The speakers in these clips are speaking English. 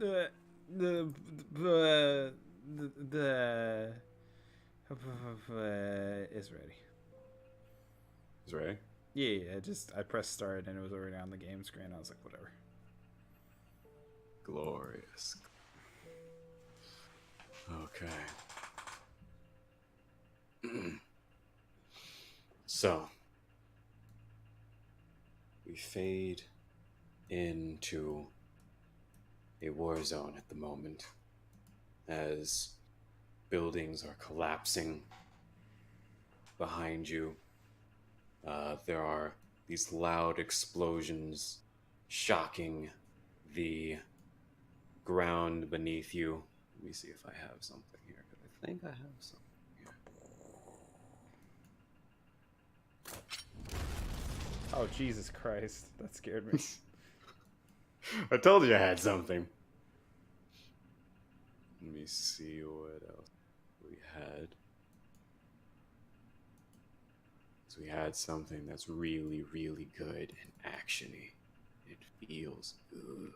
the the the the, is ready. Is ready? Yeah, I pressed start and it was already on the game screen. I was like, whatever. Glorious. Okay. So, we fade into a war zone at the moment as buildings are collapsing behind you. There are these loud explosions shocking the ground beneath you. Let me see if I have something here, because I think I have something here. Oh, Jesus Christ. That scared me. I told you I had something. Let me see what else we had. So we had something that's really, really good and actiony. It feels good.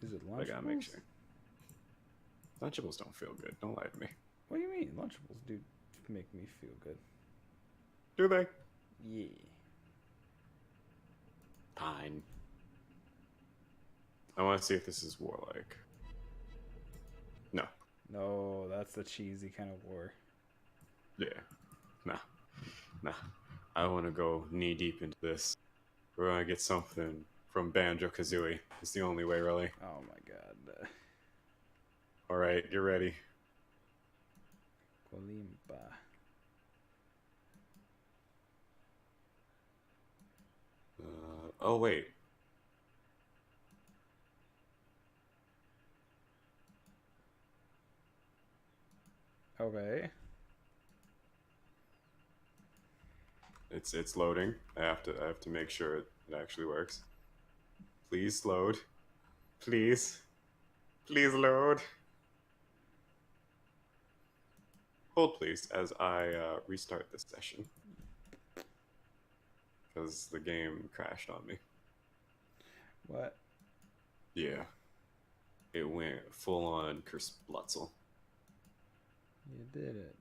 Is it Lunchables? I gotta make sure. Lunchables don't feel good. Don't lie to me. What do you mean? Lunchables do make me feel good. Do they? Yeah. Fine. I want to see if this is warlike. No. No, that's the cheesy kind of war. Yeah. Nah. I want to go knee deep into this. We're gonna get something from Banjo-Kazooie. It's the only way, really. Oh my god. All right, get ready. Kolimba. Oh wait. Okay. It's loading. I have to make sure it actually works. Please load. Please. Please load. Hold please as I restart this session. Because the game crashed on me. What? Yeah. It went full on Kurzblutzel. You did it.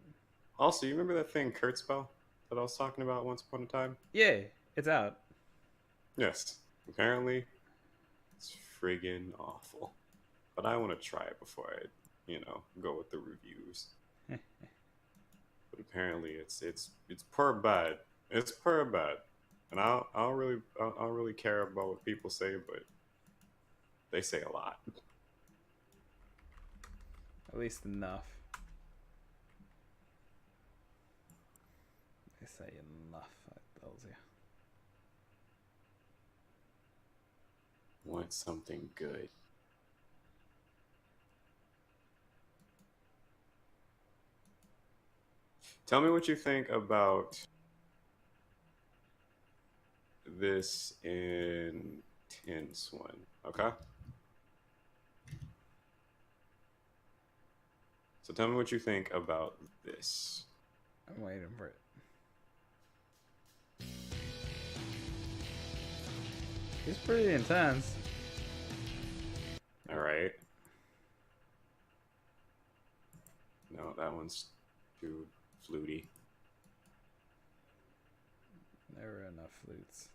Also, you remember that thing Kurzspell that I was talking about once upon a time? Yeah, it's out. Yes. Apparently, it's friggin' awful. But I want to try it before I, go with the reviews. But apparently, it's per bad. It's per bad, and I don't really care about what people say, but they say a lot. At least enough. They say enough, that tells you. Want something good. Tell me what you think about this intense one, okay? So tell me what you think about this. I'm waiting for it. It's pretty intense. All right. No, that one's too fluty. Never enough flutes.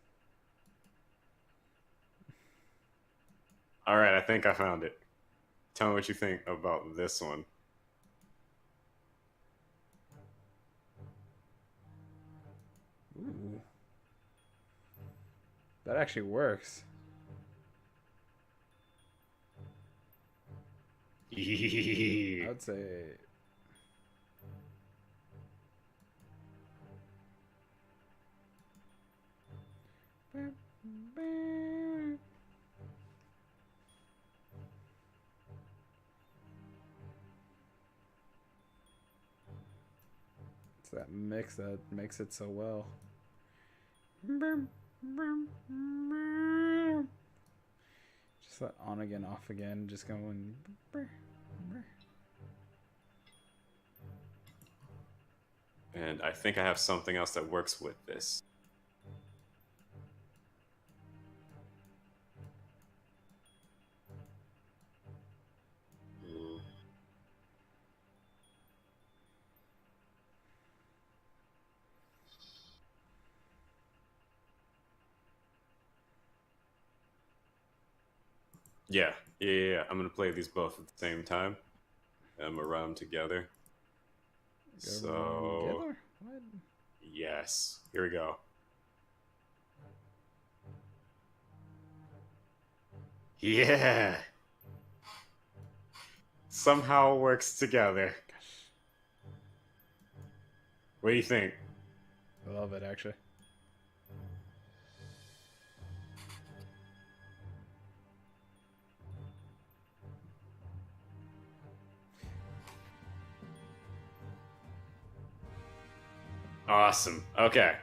All right, I think I found it. Tell me what you think about this one. Ooh. That actually works. I'd say... It's that mix that makes it so well. Just that on again, off again, just going. And I think I have something else that works with this. Yeah. I'm gonna play these both at the same time. I'm gonna run them together. Gotta run them So, together? What? yes. Here we go. Yeah! Somehow works together. Gosh. What do you think? I love it, actually. Awesome. Okay.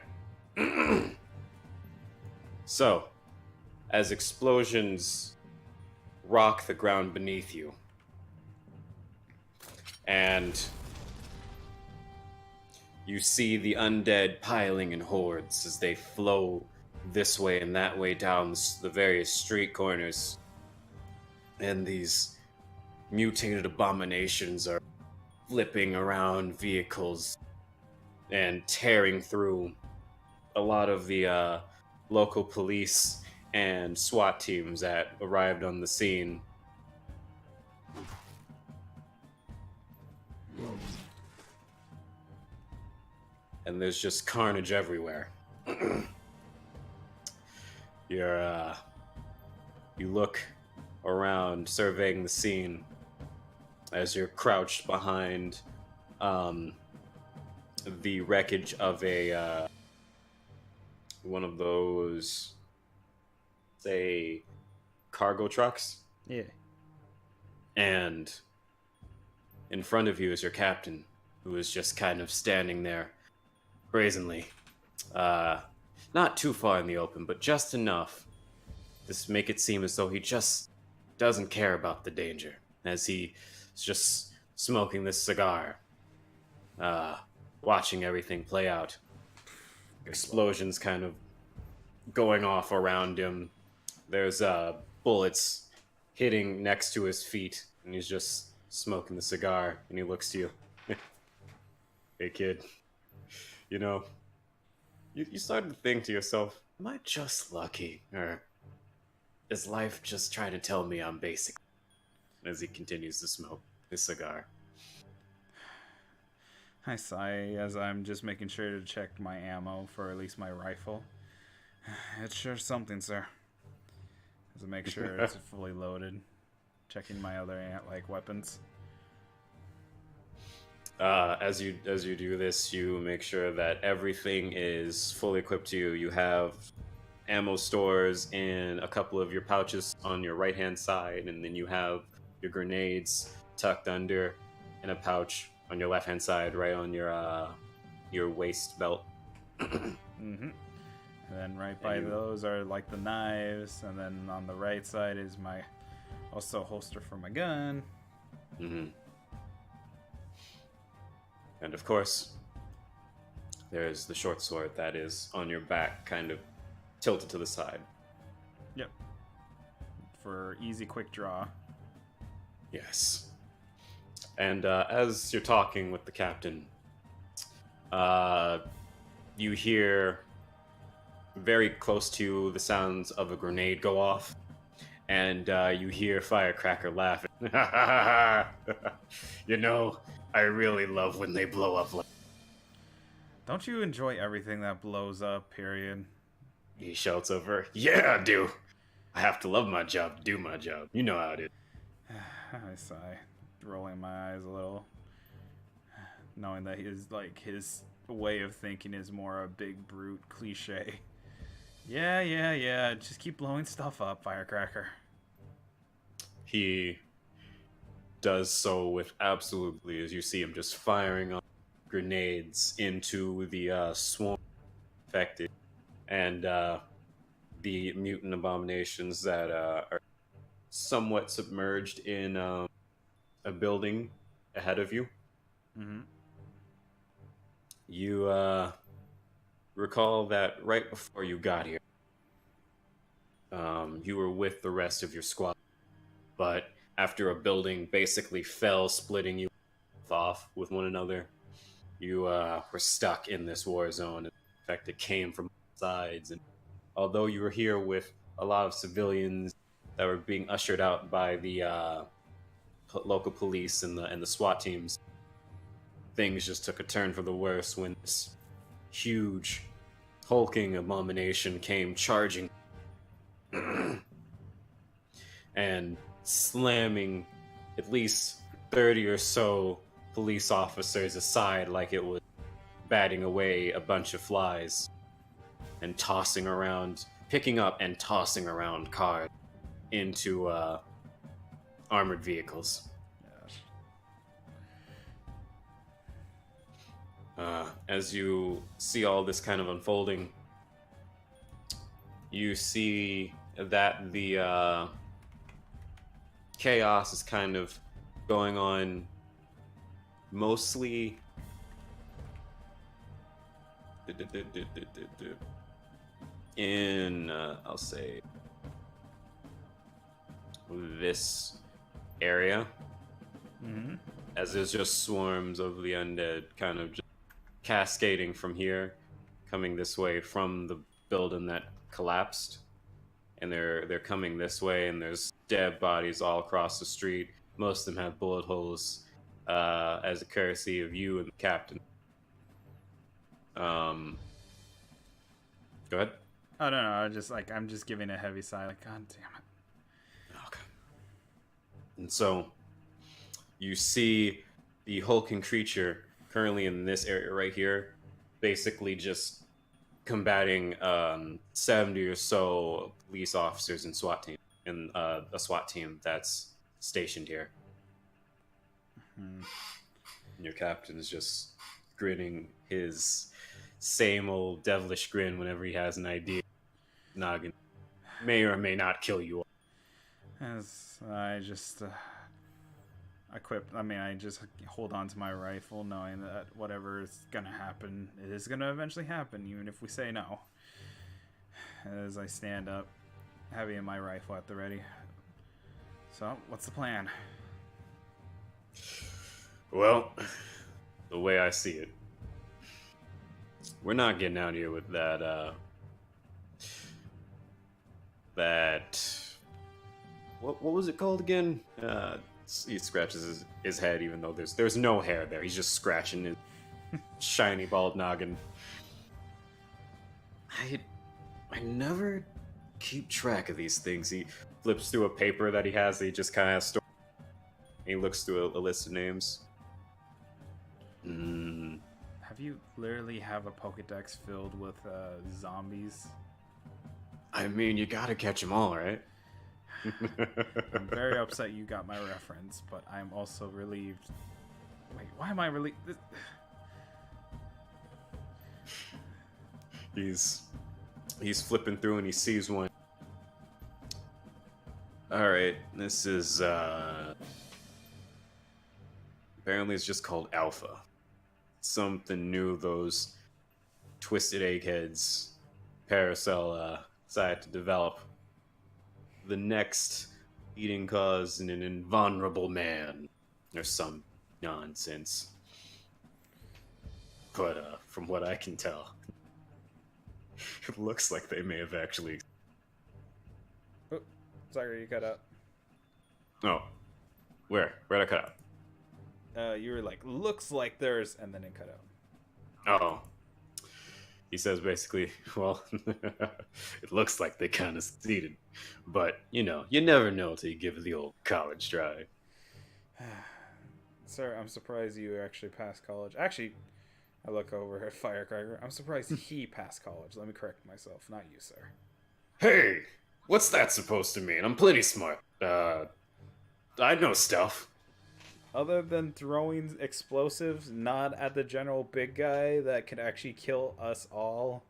So, as explosions rock the ground beneath you, and you see the undead piling in hordes as they flow this way and that way down the various street corners, and these mutated abominations are flipping around vehicles and tearing through a lot of the local police and SWAT teams that arrived on the scene. And there's just carnage everywhere. You look around, surveying the scene as you're crouched behind the wreckage of a one of those, say, cargo trucks. Yeah. And in front of you is your captain, who is just kind of standing there brazenly. Not too far in the open, but just enough to make it seem as though he just doesn't care about the danger, as he's just smoking this cigar, watching everything play out. Explosions kind of going off around him. There's bullets hitting next to his feet, and he's just smoking the cigar, and he looks to you. Hey, kid. You know, you started to think to yourself, am I just lucky? Or is life just trying to tell me I'm basic? As he continues to smoke his cigar. I sigh as I'm just making sure to check my ammo for at least my rifle. It's sure something, sir. To make sure it's fully loaded. Checking my other weapons. As you do this, you make sure that everything is fully equipped to you. You have ammo stores in a couple of your pouches on your right hand side, and then you have your grenades tucked under in a pouch on your left hand side, right on your waist belt. Mm-hmm. And then right by those are like the knives, and then on the right side is my also holster for my gun. Mm-hmm. And of course, there's the short sword that is on your back, kind of tilted to the side. Yep. For easy, quick draw. Yes. And as you're talking with the captain, you hear very close to you the sounds of a grenade go off, and you hear Firecracker laughing. You know, I really love when they blow up. Don't you enjoy everything that blows up, period? He shouts over, yeah, I do. I have to love my job to do my job. You know how it is. I sigh, rolling my eyes a little, knowing that his way of thinking is more a big brute cliche. Yeah. Just keep blowing stuff up, Firecracker. He does so with absolutely, as you see him just firing on grenades into the swarm affected and the mutant abominations that are somewhat submerged in a building ahead of you. Mm-hmm. You recall that right before you got here, you were with the rest of your squad, but after a building basically fell, splitting you off with one another, you were stuck in this war zone. In fact, it came from sides, and although you were here with a lot of civilians that were being ushered out by the local police and the SWAT teams, things just took a turn for the worse when this huge hulking abomination came charging and slamming at least 30 or so police officers aside like it was batting away a bunch of flies and tossing around, picking up and tossing around cars into armored vehicles. As you see all this kind of unfolding, you see that the chaos is kind of going on mostly in, I'll say, this area. Mm-hmm. As there's just swarms of the undead kind of just cascading from here, coming this way from the building that collapsed. And they're coming this way, and there's dead bodies all across the street. Most of them have bullet holes, as a courtesy of you and the captain. Go ahead. Oh no, I'm just giving a heavy sigh, like, God damn it. Okay. And so you see the hulking creature currently in this area right here, basically just combating 70 or so police officers and SWAT team, and a SWAT team that's stationed here. Mm-hmm. Your captain's just grinning his same old devilish grin whenever he has an idea. Noggin may or may not kill you. As I just I just hold on to my rifle, knowing that whatever is gonna happen, it is gonna eventually happen, even if we say no. As I stand up, having my rifle at the ready. So, what's the plan? Well, the way I see it, we're not getting out here with that, what was it called again? He scratches his head, even though there's no hair there. He's just scratching his shiny bald noggin. I never keep track of these things. He flips through a paper that he has that he just kind of stored. He looks through a list of names. Have you literally have a Pokedex filled with zombies? I mean, you gotta catch them all, right? I'm very upset you got my reference, but I'm also relieved. Wait, why am I relieved? He's flipping through and he sees one. Alright, this is apparently it's just called Alpha. Something new those twisted eggheads Paracel decided to develop. The next leading cause in an invulnerable man, or some nonsense. But from what I can tell, it looks like they may have actually. Oh, sorry, you cut out. Oh, where'd I cut out? You were like, looks like there's, and then it cut out. Oh. He says basically, well, it looks like they kind of succeeded. But, you never know till you give it the old college try. Sir, I'm surprised you actually passed college. Actually, I look over at Firecracker. I'm surprised he passed college. Let me correct myself, not you, sir. Hey, what's that supposed to mean? I'm plenty smart. I know stuff. Other than throwing explosives, not at the general big guy that could actually kill us all.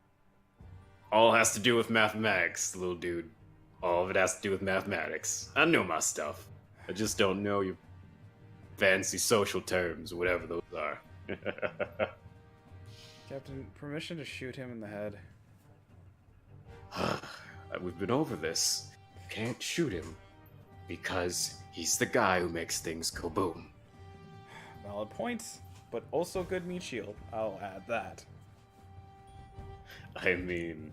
All has to do with mathematics, little dude. All of it has to do with mathematics. I know my stuff. I just don't know your fancy social terms, whatever those are. Captain, permission to shoot him in the head. We've been over this. You can't shoot him because he's the guy who makes things go boom. Valid points, but also good meat shield. I'll add that. I mean,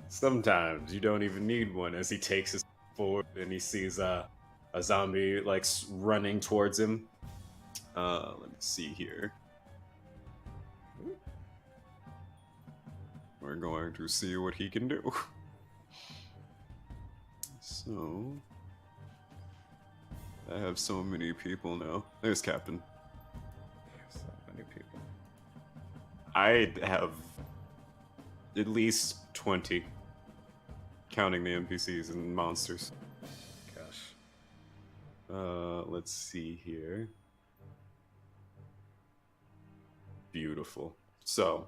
sometimes you don't even need one as he takes his forward and he sees a zombie like running towards him. Let me see here. We're going to see what he can do. So, I have so many people now. There's Captain. So many people. I have at least 20, counting the NPCs and monsters. Gosh. Let's see here. Beautiful. So,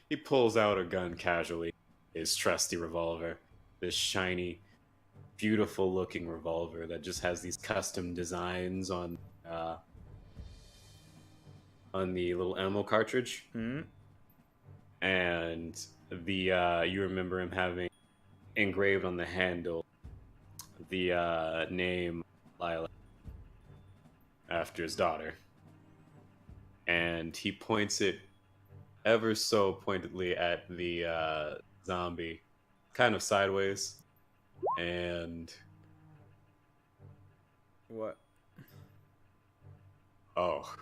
he pulls out a gun casually, his trusty revolver, this shiny, beautiful looking revolver that just has these custom designs on the little ammo cartridge. Hmm? And the you remember him having engraved on the handle the name Lila after his daughter. And he points it ever so pointedly at the zombie, kind of sideways. And What? oh,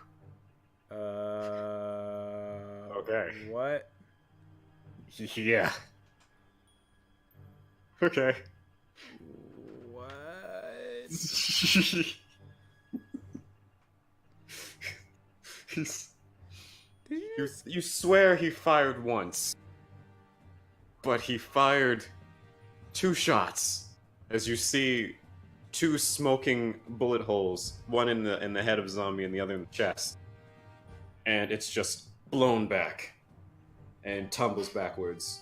okay. What? Yeah. Okay. What? You swear he fired once, but he fired 2 shots. As you see 2 smoking bullet holes, one in the head of a zombie and the other in the chest, and it's just blown back and tumbles backwards,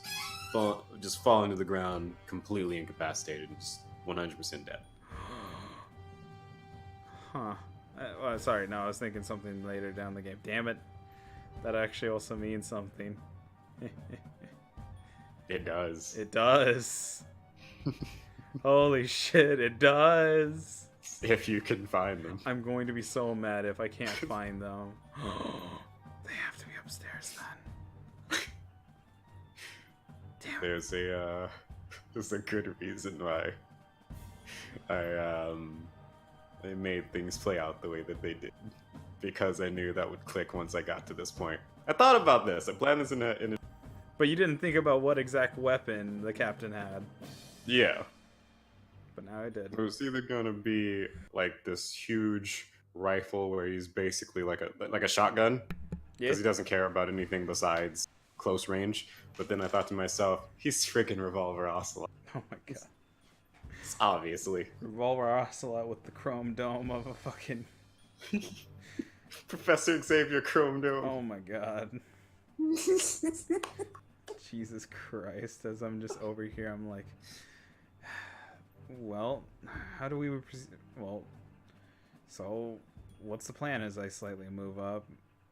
just falling to the ground, completely incapacitated, just 100% dead. Huh. Well, sorry, no, I was thinking something later down the game. Damn it. That actually also means something. It does. It does. Holy shit, it does. If you can find them. I'm going to be so mad if I can't find them. They have to be upstairs then. Damn. There's a good reason why I made things play out the way that they did, because I knew that would click once I got to this point. I thought about this. I planned this in a But you didn't think about what exact weapon the captain had. yeah. But now I did. It was either gonna be like this huge rifle where he's basically like a shotgun, because he doesn't care about anything besides close range. But then I thought to myself, he's freaking Revolver Ocelot. Oh my god. It's obviously Revolver Ocelot with the chrome dome of a fucking... Professor Xavier Chrome Dome. Oh my god. Jesus Christ. As I'm just over here, I'm like... Well, how do we... Well, so what's the plan as I slightly move up,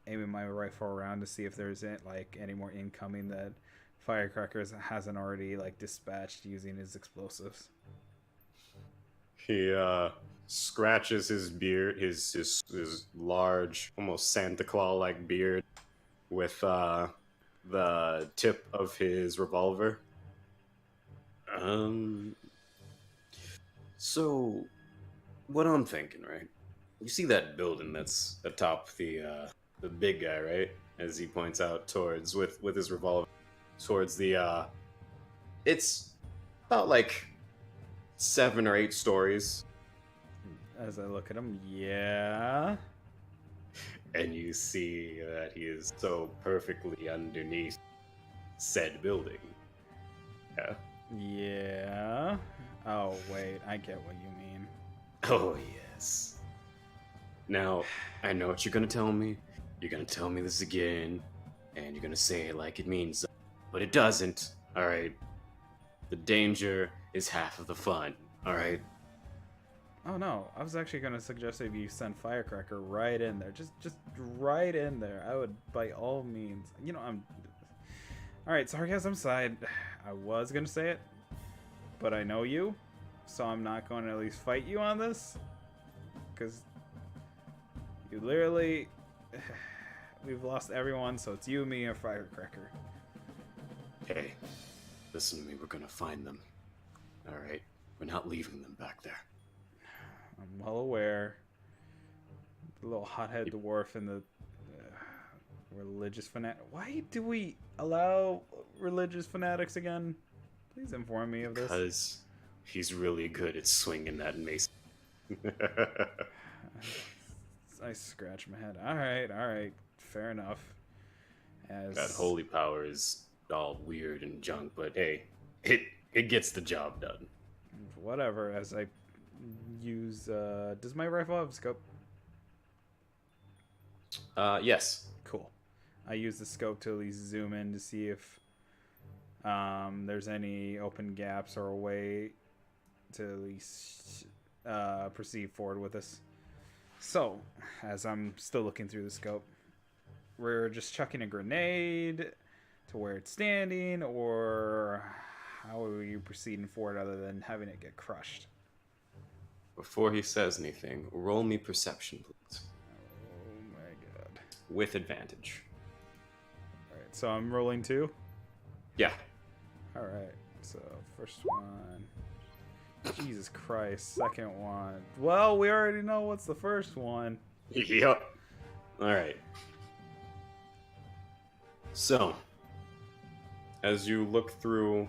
aiming my rifle around to see if there's like any more incoming that Firecrackers hasn't already like dispatched using his explosives. He scratches his beard, his large, almost Santa Claus-like beard, with the tip of his revolver. So, what I'm thinking, right? You see that building that's atop the big guy, right? As he points out towards with his revolver towards the it's about like 7 or 8 stories. As I look at him, yeah. And you see that he is so perfectly underneath said building. Yeah. Yeah. Oh, wait. I get what you mean. Oh, yes. Now, I know what you're gonna tell me. You're gonna tell me this again, and you're gonna say it like it means something. But it doesn't, alright? The danger is half of the fun, alright? Oh, no. I was actually going to suggest if you send Firecracker right in there. Just right in there. I would, by all means. You know, I'm... Alright, sarcasm aside, I was going to say it, but I know you, so I'm not going to at least fight you on this. Because you literally... We've lost everyone, so it's you, me, and Firecracker. Hey, listen to me, we're gonna find them. Alright? We're not leaving them back there. I'm well aware. The little hothead dwarf and the religious fanatic. Why do we allow religious fanatics again? Please inform me of this. Because he's really good at swinging that mace. I scratch my head. All right, fair enough. As that holy power is all weird and junk, but hey, it gets the job done. Whatever. As I use, does my rifle have a scope? Yes. Cool. I use the scope to at least zoom in to see if there's any open gaps or a way to at least proceed forward with this. So, as I'm still looking through the scope, we're just chucking a grenade to where it's standing, or how are you proceeding forward other than having it get crushed? Before he says anything, roll me perception, please. Oh my god. With advantage. Alright, so I'm rolling 2? Yeah. Alright, so first one. Jesus Christ, second one. Well, we already know what's the first one. Yep. Alright. So, as you look through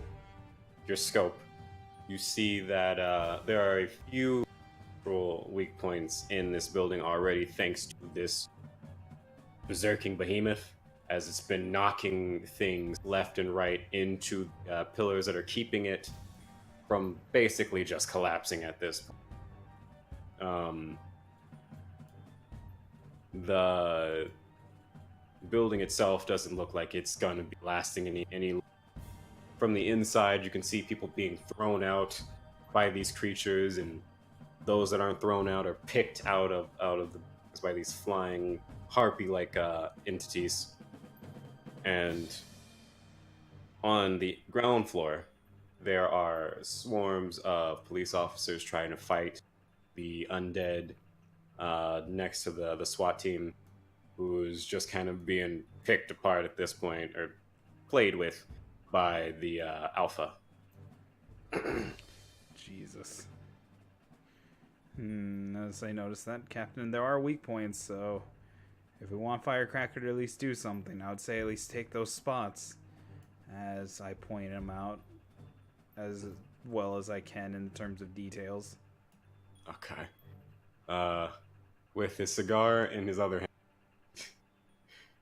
your scope, you see that there are a few weak points in this building already, thanks to this berserking behemoth, as it's been knocking things left and right into pillars that are keeping it from basically just collapsing at this point. The building itself doesn't look like it's going to be lasting any. From the inside, you can see people being thrown out by these creatures, and those that aren't thrown out are picked out of the by these flying harpy-like entities. And on the ground floor, there are swarms of police officers trying to fight the undead next to the SWAT team, who's just kind of being picked apart at this point, or played with by the Alpha. Jesus. As I noticed that, Captain, there are weak points, so if we want Firecracker to at least do something, I would say at least take those spots, as I point them out as well as I can in terms of details. Okay. With his cigar in his other hand,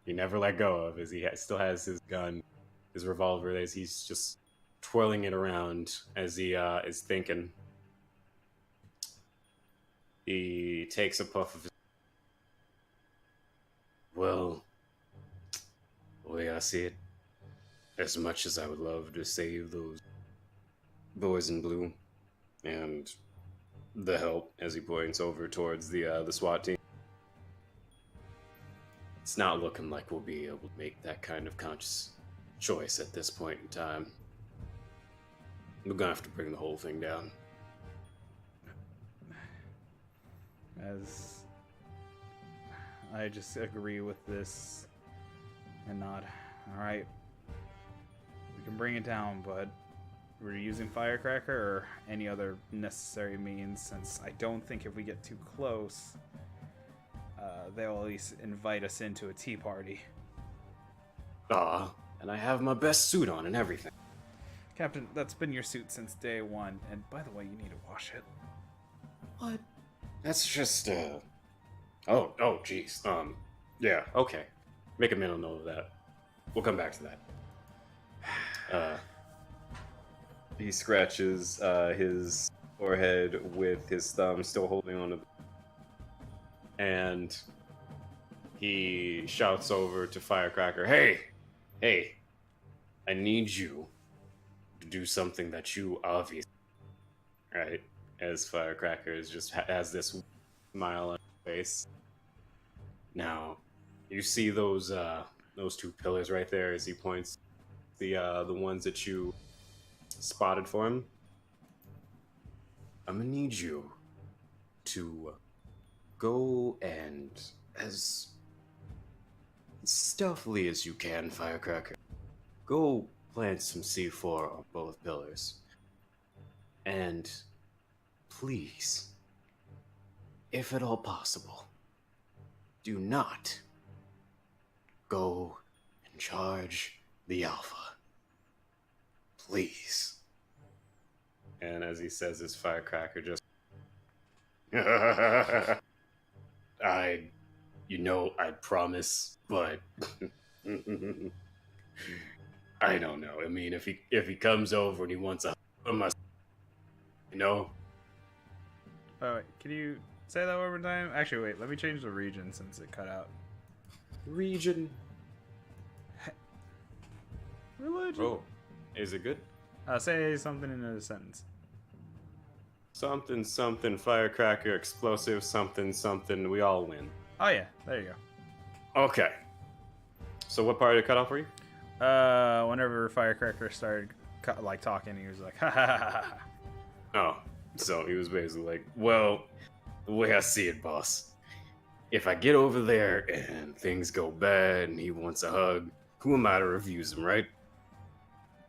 he never let go of, as he still has his gun, his revolver, as he's just twirling it around as he is thinking. He takes a puff of his... Well, the way I see it, as much as I would love to save those boys in blue and the help, as he points over towards the SWAT team, it's not looking like we'll be able to make that kind of conscious choice at this point in time. We're gonna have to bring the whole thing down. As I just agree with this and nod. Alright, we can bring it down, but we're using Firecracker or any other necessary means, since I don't think if we get too close, they'll at least invite us into a tea party. And I have my best suit on and everything. Captain, that's been your suit since day one, and by the way, you need to wash it. What? That's just, Oh, jeez. Yeah, okay. Make a mental note of that. We'll come back to that. He scratches his forehead with his thumb still holding on to and he shouts over to Firecracker, Hey, I need you to do something that you obviously... Right? As Firecracker just has this smile on his face. Now, you see those two pillars right there as he points, the ones that you spotted for him? I'm gonna need you to go and, as stealthily as you can, Firecracker, go plant some C4 on both pillars. And please, if at all possible, do not go and charge the Alpha. Please. And as he says his firecracker just I promise, but I don't know. I mean, if he comes over and he wants a must, Oh, wait, can you say that one more time? Actually, wait, let me change the region since it cut out. region. Religion. Oh, is it good? Say something in a sentence. Something, something, firecracker, explosive, something, something. We all win. Oh yeah, there you Okay. So what part did it cut off for you? go. Whenever Firecracker started talking, he was like, ha ha ha ha ha. Oh, so he was basically like, well, the way I see it, boss, if I get over there and things go bad and he wants a hug, who am I to refuse him, right?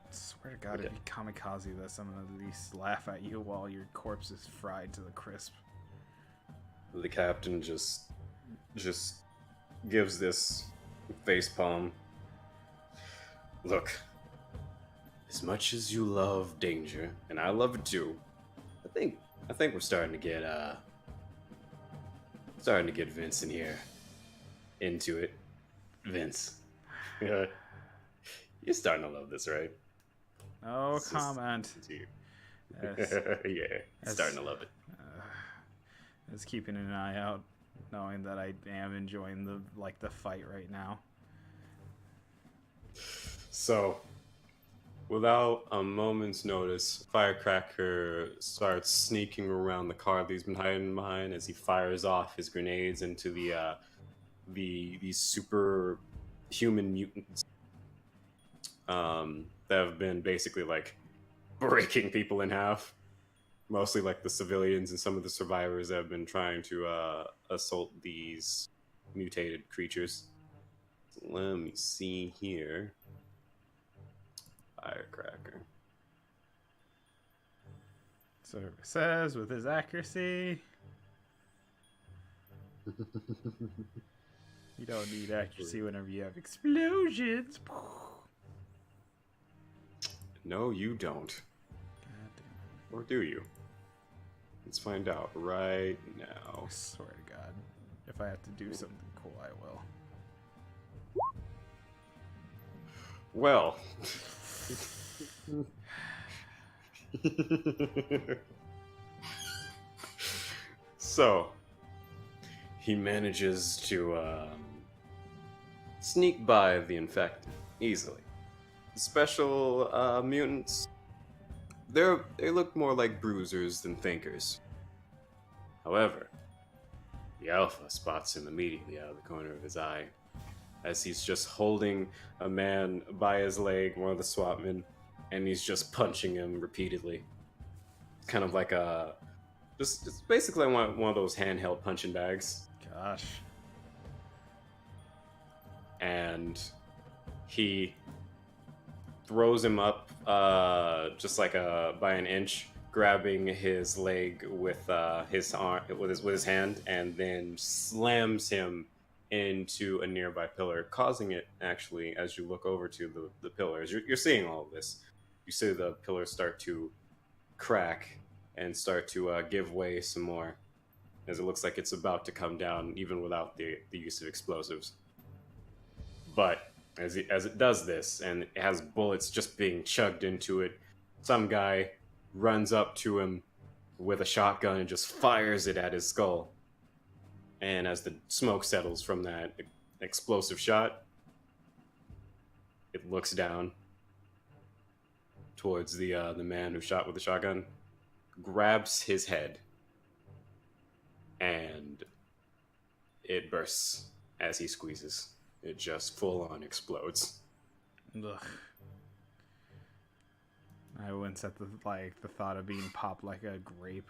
Swear to God, it'd be kamikaze that someone at least laugh at you while your corpse is fried to the crisp. The captain just gives this face palm. Look, as much as you love danger, and I love it too, I think we're starting to get Vincent here into it. Vince, you're starting to love this, right? No It's just- comment. it's you. Yes. Yeah, starting to love it. Just keeping an eye out, knowing that I am enjoying the fight right now. So, without a moment's notice, Firecracker starts sneaking around the car that he's been hiding behind as he fires off his grenades into these super human mutants that have been basically like breaking people in half. Mostly like the civilians and some of the survivors that have been trying to assault these mutated creatures. Let me see here. Firecracker. So it says with his accuracy. You don't need accuracy whenever you have explosions. No, you don't. God damn Or do you? Let's find out right now. it. I swear to God. If I have to do something cool, I will. Well. So, he manages to sneak by the infected easily. Special mutants, they look more like bruisers than thinkers. However, the Alpha spots him immediately out of the corner of his eye as he's just holding a man by his leg, one of the swapmen, and he's just punching him repeatedly. Kind of like a... Just basically one of those handheld punching bags. Gosh. And he throws him up just like by an inch, grabbing his leg with his arm, with his hand, and then slams him into a nearby pillar, causing it actually, as you look over to the pillars, you're seeing all of this. You see the pillars start to crack and start to give way some more, as it looks like it's about to come down, even without the use of explosives. But as it does this, and it has bullets just being chugged into it, some guy runs up to him with a shotgun and just fires it at his skull. And as the smoke settles from that explosive shot, it looks down towards the man who shot with the shotgun, grabs his head, and it bursts as he squeezes. It just full on explodes. Ugh. I wince at the thought of being popped like a grape.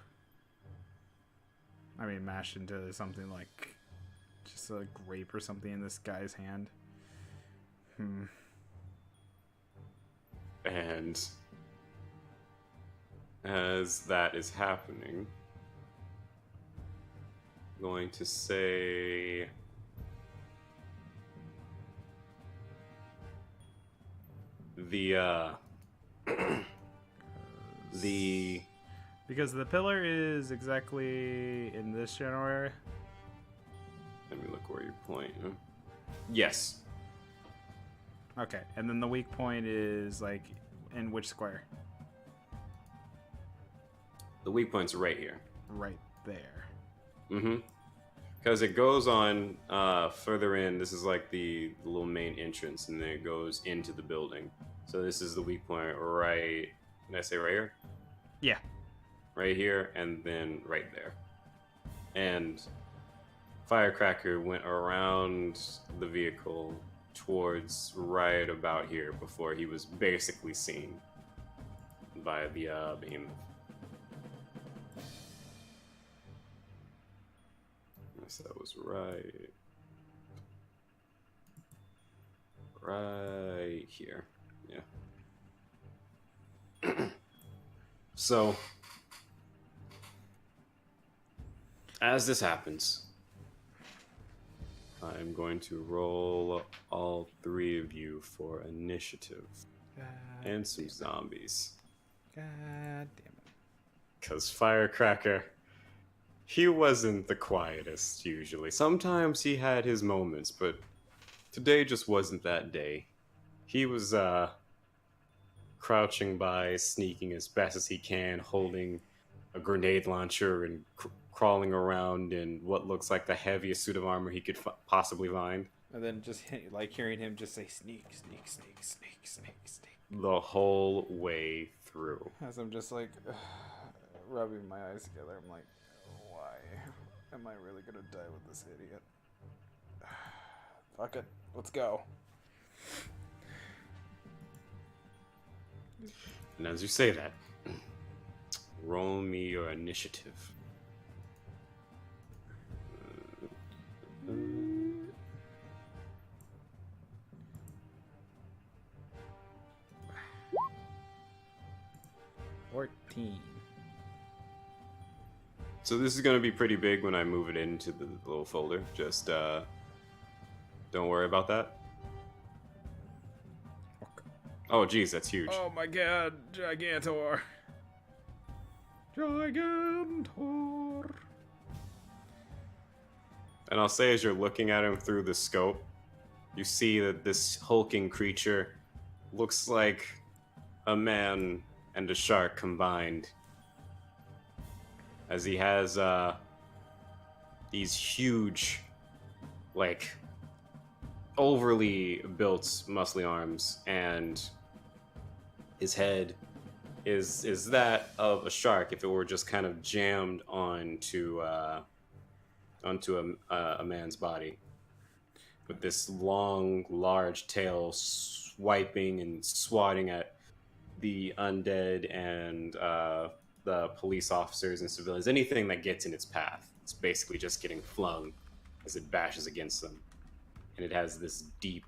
I mean, mashed into something like just a grape or something in this guy's hand. And as that is happening, going to say the the Because the pillar is exactly in this general area. let me look where you're pointing. Yes. Okay, and then the weak point is like in which square? The weak point's right here. Right there. Mm-hmm. Because it goes on further in. This is like the little main entrance, and then it goes into the building. So this is the weak point right. Did I say right here? Yeah. Right here, and then right there. And Firecracker went around the vehicle towards right about here before he was basically seen by the behemoth. Yes, that was right here. Yeah. So, as this happens, I'm going to roll all three of you for initiative and some zombies. God damn it. Because Firecracker, he wasn't the quietest usually. Sometimes he had his moments, but today just wasn't that day. He was crouching by, sneaking as best as he can, holding a grenade launcher and crawling around in what looks like the heaviest suit of armor he could possibly find. And then just like hearing him just say sneak, sneak, sneak, sneak, sneak, sneak. The whole way through. As I'm just like rubbing my eyes together, I'm like, why am I really gonna die with this idiot? Fuck it, let's go. And as you say that, roll me your initiative. So this is going to be pretty big when I move it into the little folder. Just don't worry about that. Okay. Oh, geez, that's huge. Oh my god, Gigantor. Gigantor. And I'll say as you're looking at him through the scope, you see that this hulking creature looks like a man and a shark combined. As he has these huge, like, overly built muscly arms, and his head is that of a shark if it were just kind of jammed onto a man's body, with this long, large tail swiping and swatting at the undead and the police officers and civilians. Anything that gets in its path, it's basically just getting flung as it bashes against them. And it has this deep,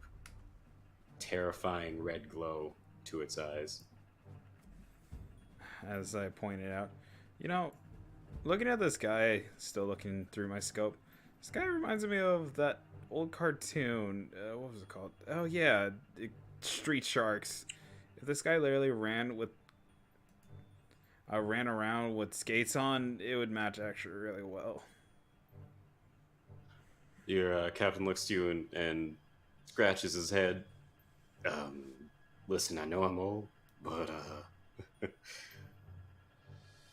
terrifying red glow to its eyes. As I pointed out, you know, looking at this guy, still looking through my scope, this guy reminds me of that old cartoon. What was it called? Oh yeah, Street Sharks. If this guy literally ran around with skates on, it would match actually really well. Your captain looks to you and scratches his head. Listen, I know I'm old, but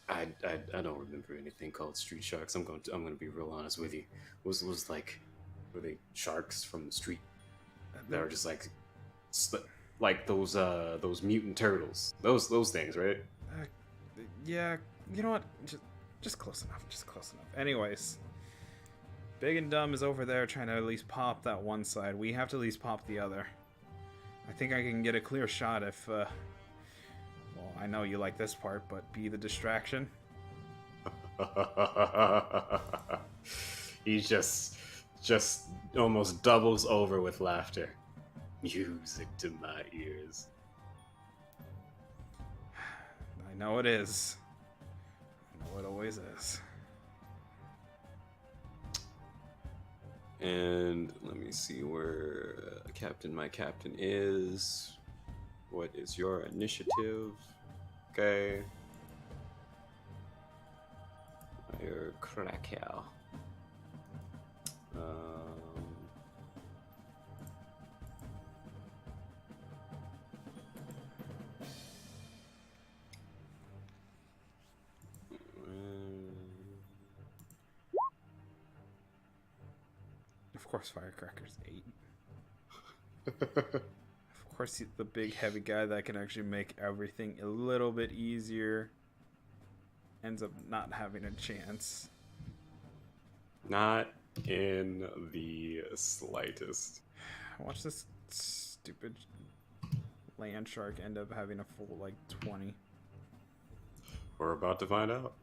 I don't remember anything called Street Sharks. I'm gonna be real honest with you. Were they sharks from the street that were just like those mutant turtles? Those things, right? Yeah, you know what? Just close enough. Just close enough. Anyways, Big and Dumb is over there trying to at least pop that one side. We have to at least pop the other. I think I can get a clear shot if, well, I know you like this part, but be the distraction. He just almost doubles over with laughter. Music to my ears. I know it is. I know it always is. And let me see where my captain is. What is your initiative? Okay. Your Krakow. Of course, Firecracker's 8. Of course, he's the big heavy guy that can actually make everything a little bit easier. Ends up not having a chance. Not in the slightest. Watch this stupid land shark end up having a full, like, 20. We're about to find out.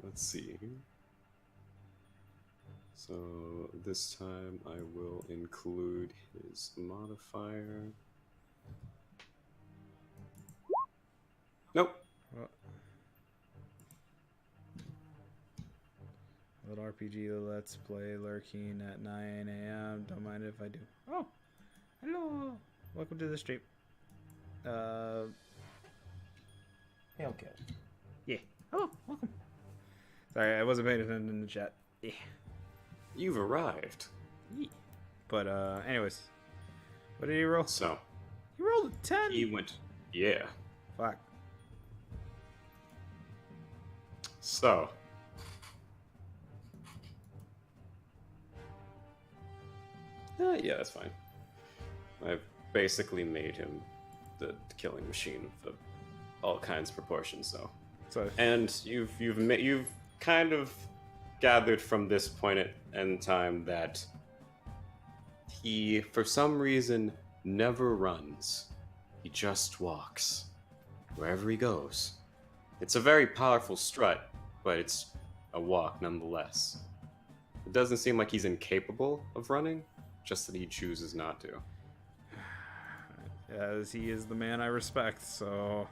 Let's see. So this time I will include his modifier. Nope. What? Little RPG Let's Play lurking at 9 a.m. Don't mind if I do. Oh, hello. Welcome to the stream. Hey, okay. Yeah. Hello. Welcome. Sorry, I wasn't paying attention in the chat. Yeah. You've arrived. Yeah. But anyways, what did he roll? So He rolled a 10. he went. Yeah. Fuck. So. Yeah, that's fine. I've basically made him the killing machine of all kinds of proportions, though. So And you've kind of gathered from this point in time that he, for some reason, never runs. He just walks wherever he goes. It's a very powerful strut, but it's a walk nonetheless. It doesn't seem like he's incapable of running, just that he chooses not to. as he is the man I respect, so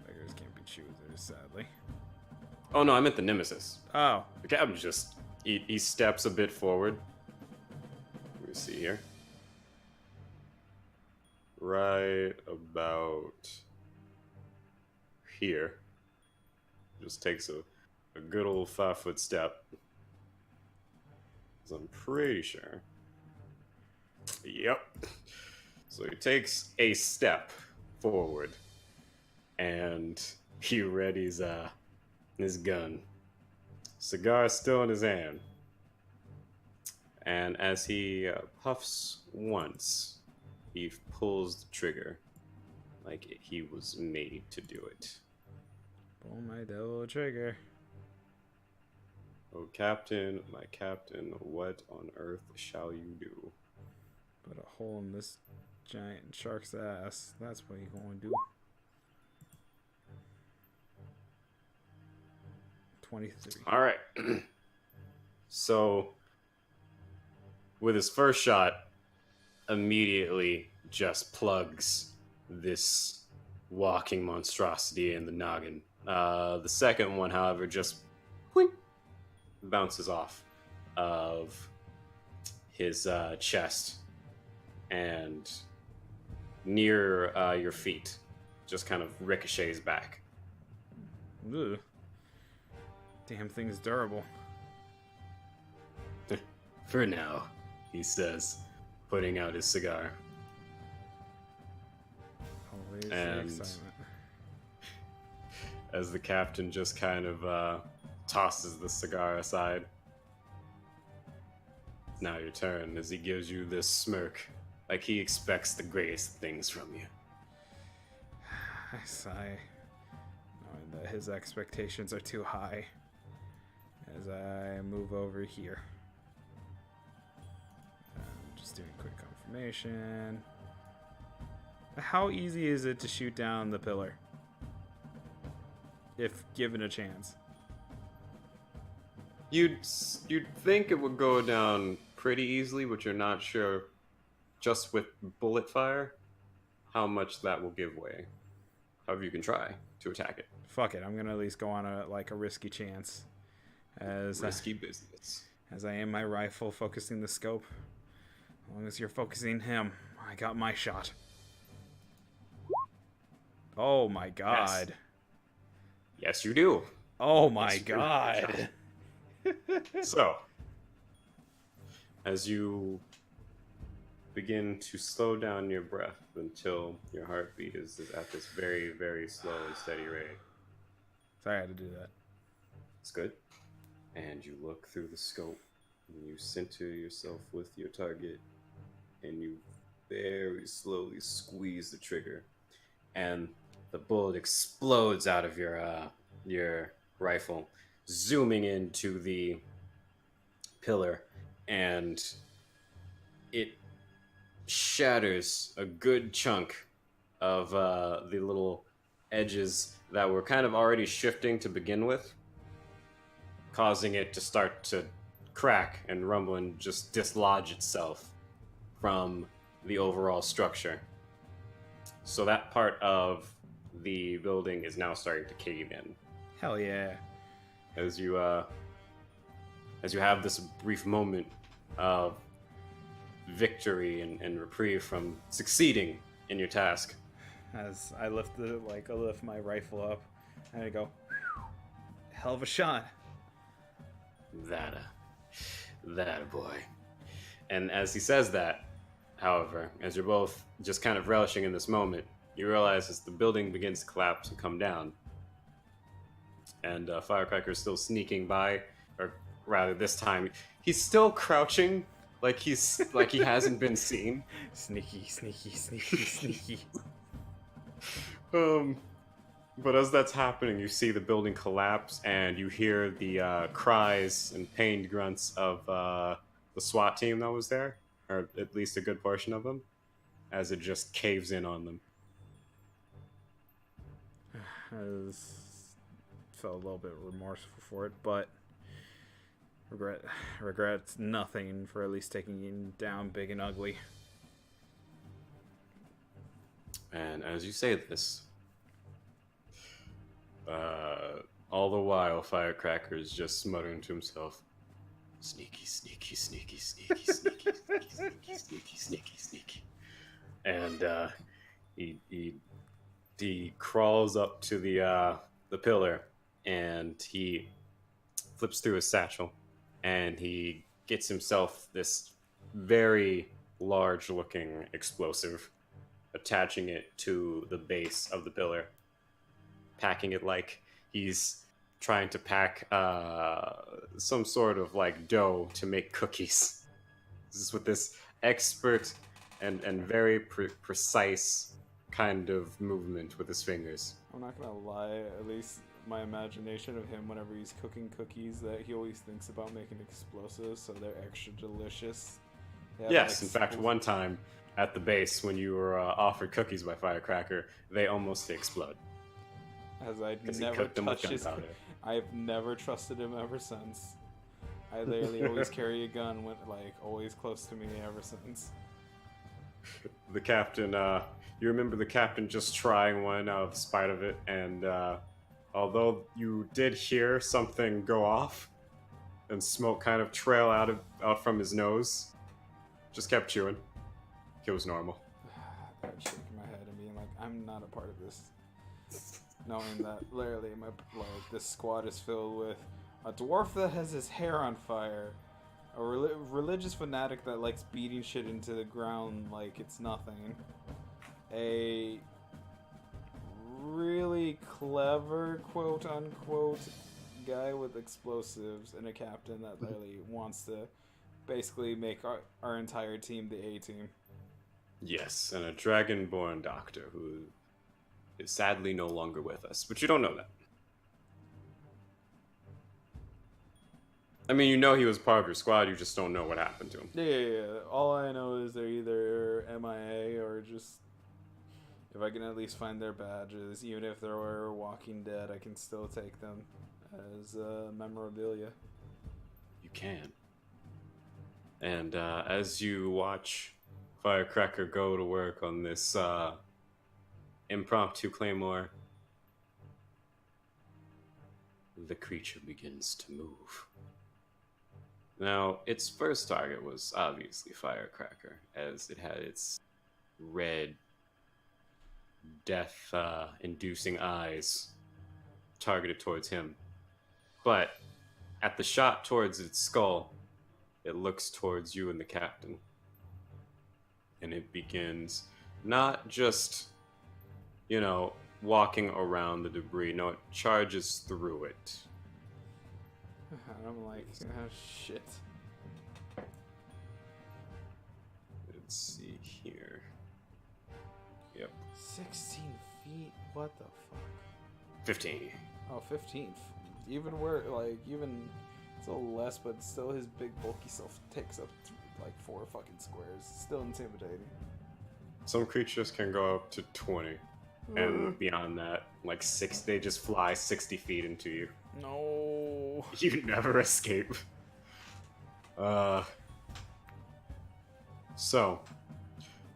beggars can't be choosers, sadly. Oh no, I meant the nemesis. Oh, The captain just he steps a bit forward. Let me see here. Right about here. Just takes a good old 5-foot step. 'Cause I'm pretty sure. Yep. So he takes a step forward and he readies his gun. Cigar still in his hand. And as he puffs once, he pulls the trigger like he was made to do it. pull my devil trigger. Oh, Captain, my captain, what on earth shall you do? Put a hole in this giant shark's ass. That's what you going to do. 23. All right. So, with his first shot, immediately just plugs this walking monstrosity in the noggin. The second one, however, just whoosh, bounces off of his chest and near your feet, just kind of ricochets back. Ugh. Damn thing's durable. For now, he says, putting out his cigar. Always And- the excitement. As the captain just kind of tosses the cigar aside. It's now your turn as he gives you this smirk, like he expects the greatest things from you. I sigh, knowing that his expectations are too high. As I move over here. Just doing quick confirmation. How easy is it to shoot down the pillar? If given a chance. You'd think it would go down pretty easily, but you're not sure, just with bullet fire, how much that will give way. However, you can try to attack it. Fuck it, I'm gonna at least go on a risky chance. As Risky business. as I aim my rifle, focusing the scope. As long as you're focusing him, I got my shot. Oh my god. Yes, you do. Oh my Yes, you do. god. So, as you begin to slow down your breath until your heartbeat is at this very, very slow and steady rate. Sorry I had to do that. It's good. And you look through the scope, and you center yourself with your target, and you very slowly squeeze the trigger, and the bullet explodes out of your rifle, zooming into the pillar, and it shatters a good chunk of the little edges that were kind of already shifting to begin with, causing it to start to crack and rumble and just dislodge itself from the overall structure. So that part of the building is now starting to cave in. Hell yeah. As you have this brief moment of victory and reprieve from succeeding in your task. As I lift my rifle up, and I go, hell of a shot. That a boy. And as he says that, however, as you're both just kind of relishing in this moment, you realize as the building begins to collapse and come down, and Firecracker is still sneaking by, or rather this time, he's still crouching like he hasn't been seen. Sneaky, sneaky, sneaky, sneaky. But as that's happening, you see the building collapse, and you hear the cries and pained grunts of the SWAT team that was there, or at least a good portion of them, as it just caves in on them. I felt a little bit remorseful for it, but regrets nothing for at least taking him down big and ugly. And as you say this, all the while, Firecracker is just muttering to himself, "Sneaky, sneaky, sneaky, sneaky, sneaky, sneaky, sneaky, sneaky, sneaky, sneaky." And he crawls up to the pillar, and he flips through his satchel, and he gets himself this very large-looking explosive, attaching it to the base of the pillar, packing it like he's trying to pack some sort of like dough to make cookies. This is with this expert and very precise kind of movement with his fingers. I'm not gonna lie, at least my imagination of him whenever he's cooking cookies, that he always thinks about making explosives so they're extra delicious. Yes, in fact, one time at the base when you were offered cookies by Firecracker, they almost explode. As I'd Because he never cooked them with touched his... gunpowder. I've never trusted him ever since. I literally always carry a gun, when, always close to me ever since. The captain, you remember the captain just trying one out of spite of it, and although you did hear something go off and smoke kind of trail out from his nose, just kept chewing. It was normal. I'm shaking my head and being like, I'm not a part of this. Knowing that literally this squad is filled with a dwarf that has his hair on fire, a religious fanatic that likes beating shit into the ground like it's nothing, a really clever quote unquote guy with explosives, and a captain that literally wants to basically make our entire team the A team. Yes, and a dragonborn doctor who is sadly no longer with us, but you don't know that. I mean, you know he was part of your squad, you just don't know what happened to him. Yeah. All I know is they're either MIA or just... If I can at least find their badges, even if they were Walking Dead, I can still take them as memorabilia. You can. And as you watch Firecracker go to work on this impromptu claymore, the creature begins to move. Now, its first target was obviously Firecracker, as it had its red, death-inducing eyes targeted towards him. But at the shot towards its skull, it looks towards you and the captain. And it begins not just, walking around the debris. No, it charges through it. I'm like, oh, shit. Let's see here. Yep. 16 feet? What the fuck? 15. Oh, 15. Even it's a little less, but still his big bulky self takes up like 4 fucking squares. Still intimidating. Some creatures can go up to 20. And beyond that, like 6, they just fly 60 feet into you. No. You never escape. So,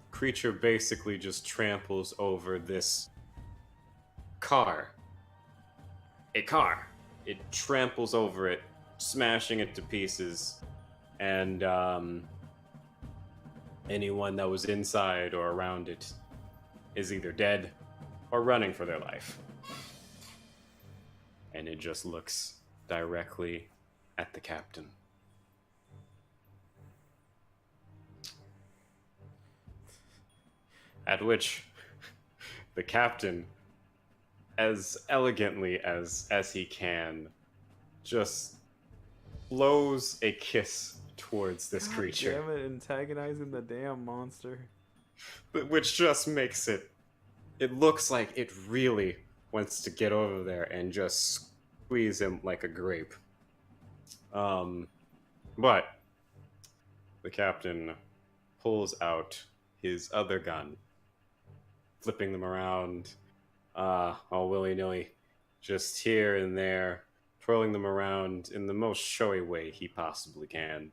creature basically just tramples over this car. A car. It tramples over it, smashing it to pieces, and anyone that was inside or around it is either dead or running for their life. And it just looks directly at the captain. At which the captain, as elegantly as he can, just blows a kiss towards this creature. Damn it, antagonizing the damn monster. But which just makes it looks like it really wants to get over there and just squeeze him like a grape. But the captain pulls out his other gun, flipping them around, all willy-nilly, just here and there, twirling them around in the most showy way he possibly can.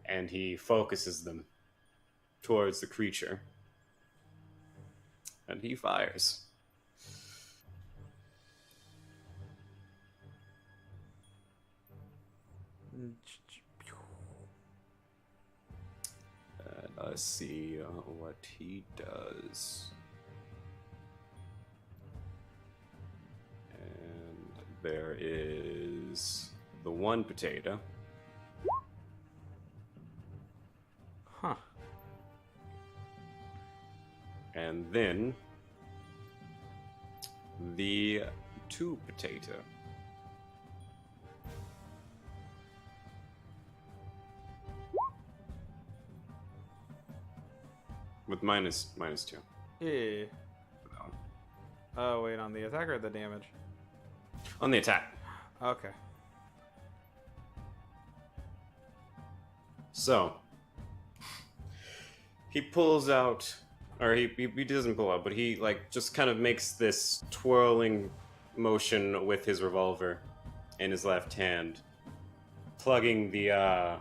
And he focuses them towards the creature. And he fires. Let's see what he does. And there is the one potato. Huh. And then the 2 potato. With minus 2. Yeah. Oh, wait, on the attack or the damage? On the attack. Okay. So, he pulls out, or he doesn't pull out, but he just kind of makes this twirling motion with his revolver in his left hand, plugging the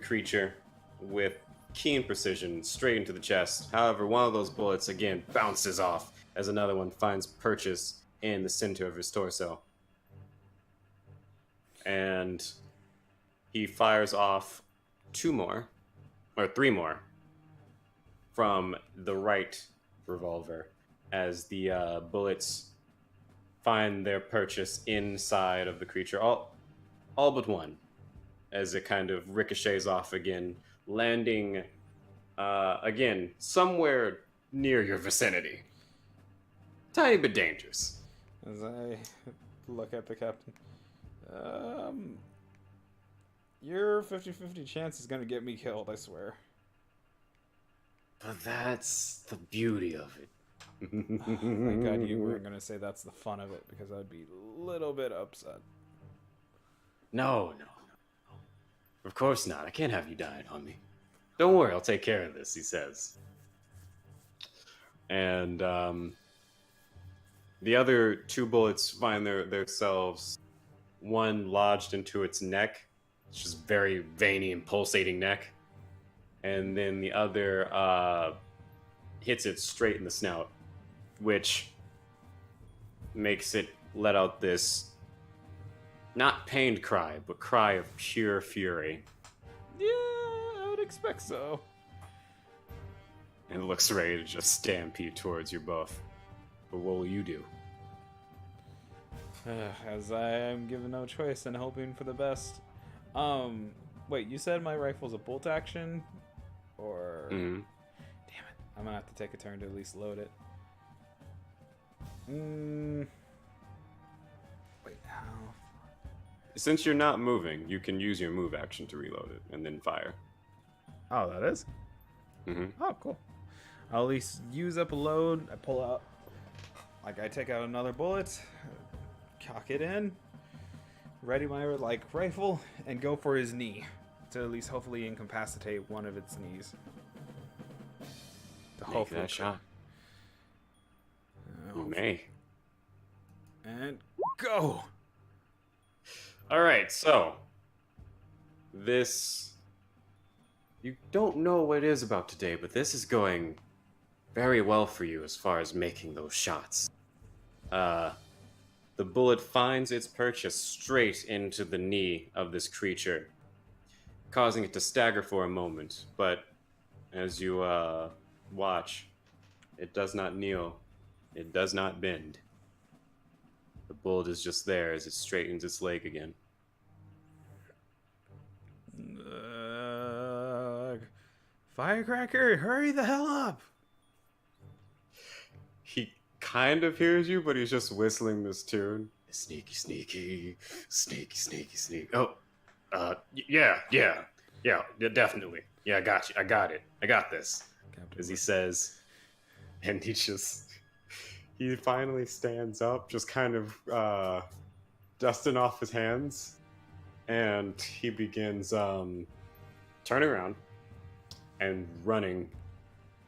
creature with keen precision straight into the chest. However, one of those bullets again bounces off as another one finds purchase in the center of his torso. And he fires off 3 more from the right revolver as the bullets find their purchase inside of the creature, all but one, as it kind of ricochets off again, landing again somewhere near your vicinity. Tiny bit dangerous. As I look at the captain, your 50-50 chance is gonna get me killed, I swear. But that's the beauty of it. Thank God you weren't gonna say that's the fun of it, because I'd be a little bit upset. No. Of course not. I can't have you dying on me. Don't worry, I'll take care of this, he says. And the other 2 bullets find themselves, one lodged into its neck. It's just very veiny and pulsating neck. And then the other hits it straight in the snout, which makes it let out this Not pained cry, but cry of pure fury. Yeah, I would expect so. And it looks ready to just stampede towards you both. But what will you do? As I am given no choice and hoping for the best. Wait, you said my rifle's a bolt action? Or... Mm-hmm. Damn it. I'm gonna have to take a turn to at least load it. Wait, how? Since you're not moving, you can use your move action to reload it and then fire. Oh, that is? Mm-hmm. Oh, cool. I'll at least use up a load. I pull out... Like, I take out another bullet, cock it in, ready my, rifle, and go for his knee. To at least hopefully incapacitate one of its knees. To Make that shot. You may. And go! Alright, so... This... You don't know what it is about today, but this is going very well for you as far as making those shots. The bullet finds its purchase straight into the knee of this creature, causing it to stagger for a moment, but as you watch, it does not kneel, it does not bend. The bullet is just there as it straightens its leg again. Firecracker, hurry the hell up! He kind of hears you, but he's just whistling this tune. Sneaky, sneaky, sneaky, sneaky, sneaky. Oh, yeah, definitely. Yeah, I got you. I got it. I got this. As he says, and He finally stands up, just kind of dusting off his hands, and he begins turning around and running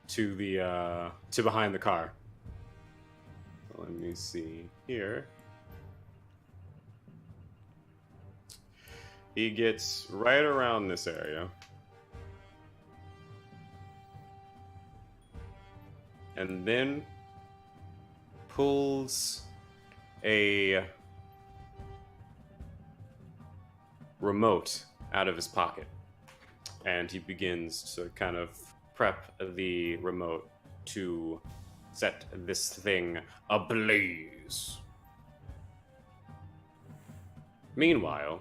to the to behind the car. Let me see here. He gets right around this area. And then pulls a remote out of his pocket. And he begins to kind of prep the remote to set this thing ablaze. Meanwhile,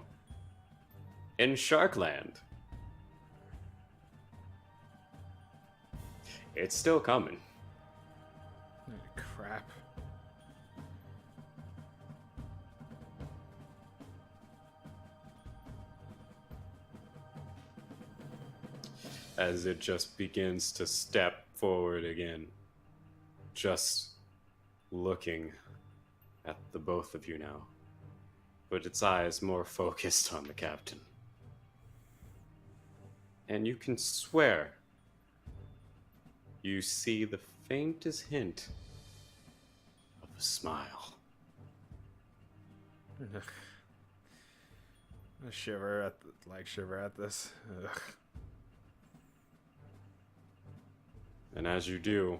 in Sharkland, it's still coming. Oh, crap. As it just begins to step forward again, just looking at the both of you now, but its eyes more focused on the captain. And you can swear you see the faintest hint of a smile. I shiver at this. Ugh. And as you do,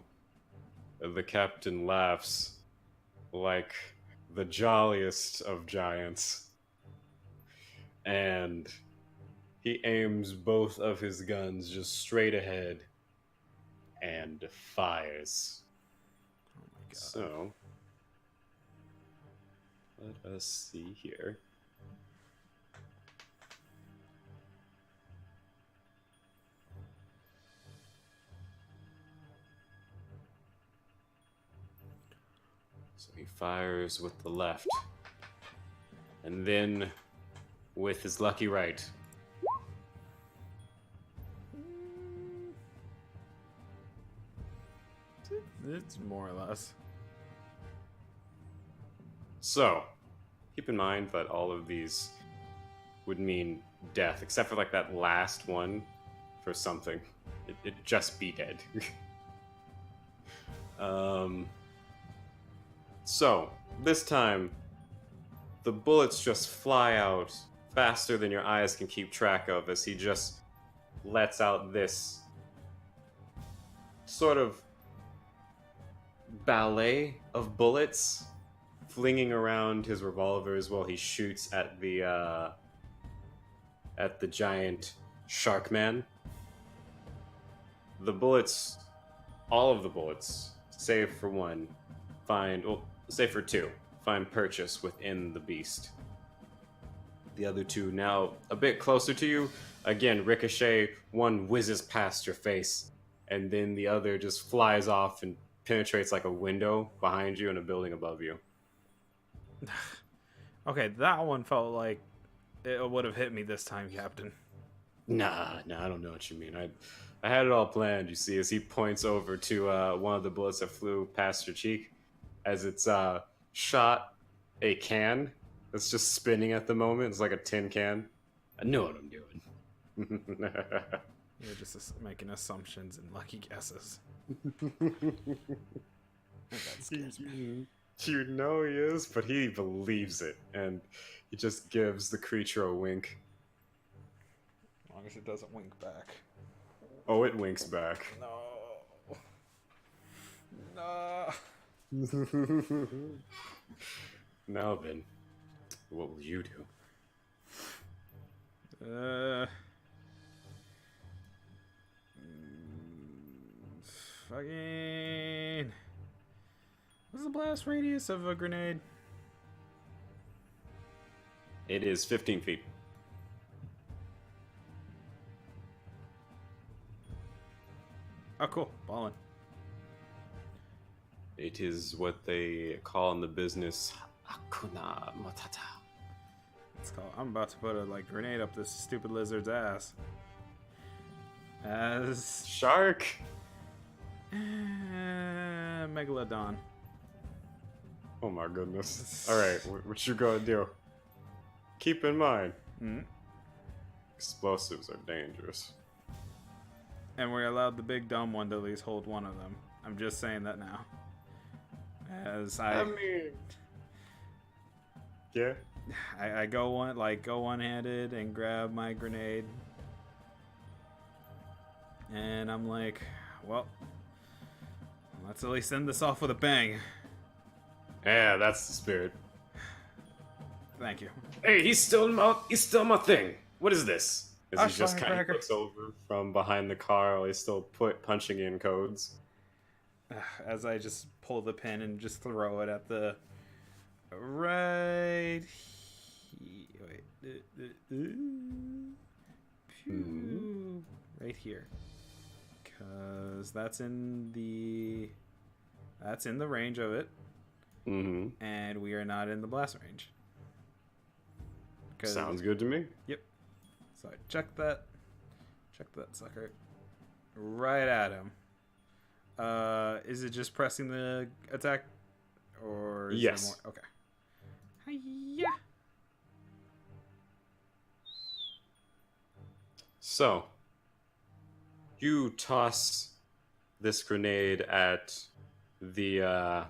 the captain laughs like the jolliest of giants. And he aims both of his guns just straight ahead and fires. Oh my god. So, let us see here. So he fires with the left, and then with his lucky right. It's more or less. So, keep in mind that all of these would mean death, except for like that last one for something. It'd just be dead. So, this time, the bullets just fly out faster than your eyes can keep track of as he just lets out this sort of ballet of bullets flinging around his revolvers while he shoots at the giant shark man. The bullets, all of the bullets, save for one, save for two, find purchase within the beast. The other two now a bit closer to you. Again, ricochet, one whizzes past your face, and then the other just flies off and penetrates like a window behind you and a building above you. Okay, that one felt like it would have hit me this time, Captain. Nah, I don't know what you mean. I had it all planned, you see, as he points over to one of the bullets that flew past your cheek, as it's shot a can that's just spinning at the moment. It's like a tin can. I know what I'm doing. You're just making assumptions and lucky guesses. That scares me. You know he is, but he believes it, and he just gives the creature a wink. As long as it doesn't wink back. Oh, it winks back. No. Now then, what will you do? Fucking... What's the blast radius of a grenade? It is 15 feet. Oh, cool. Ballin'. It is what they call in the business Hakuna Matata. It's called. I'm about to put a grenade up this stupid lizard's ass. As Shark! Megalodon. Oh my goodness. Alright, what you gonna do? Keep in mind, explosives are dangerous. And we're allowed the big dumb one to at least hold one of them. I'm just saying that now. As I mean... Yeah? I go one-handed and grab my grenade. And I'm like, well, let's at least end this off with a bang. Yeah, that's the spirit. Thank you. Hey, he stole my thing. What is this? As he just kind of looks over from behind the car while he's still punching in codes. As I just pull the pin and just throw it at the right. Right here, because that's in the range of it, and we are not in the blast range. Sounds good to me. Yep. So I check that sucker right at him. Is it just pressing the attack, or is yes? There more? Okay. Hi-ya. So you toss this grenade at this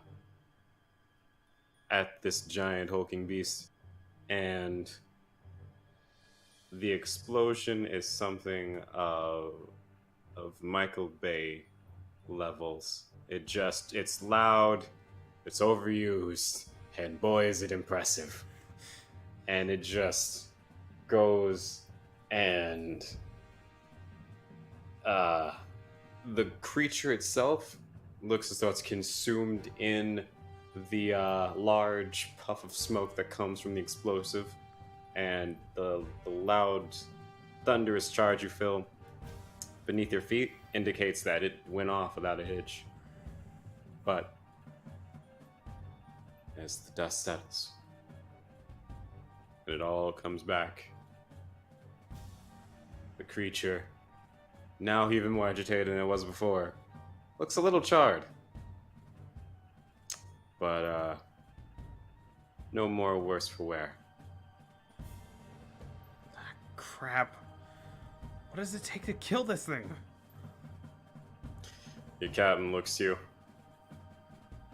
giant hulking beast, and the explosion is something of Michael Bay levels. It's loud, it's overused, and boy is it impressive. And it just goes, and the creature itself looks as though it's consumed in the large puff of smoke that comes from the explosive, and the loud, thunderous charge you feel beneath your feet indicates that it went off without a hitch. But as the dust settles, and it all comes back, the creature, now even more agitated than it was before, looks a little charred. But, no more worse for wear. Ah, crap. What does it take to kill this thing? Your captain looks to you.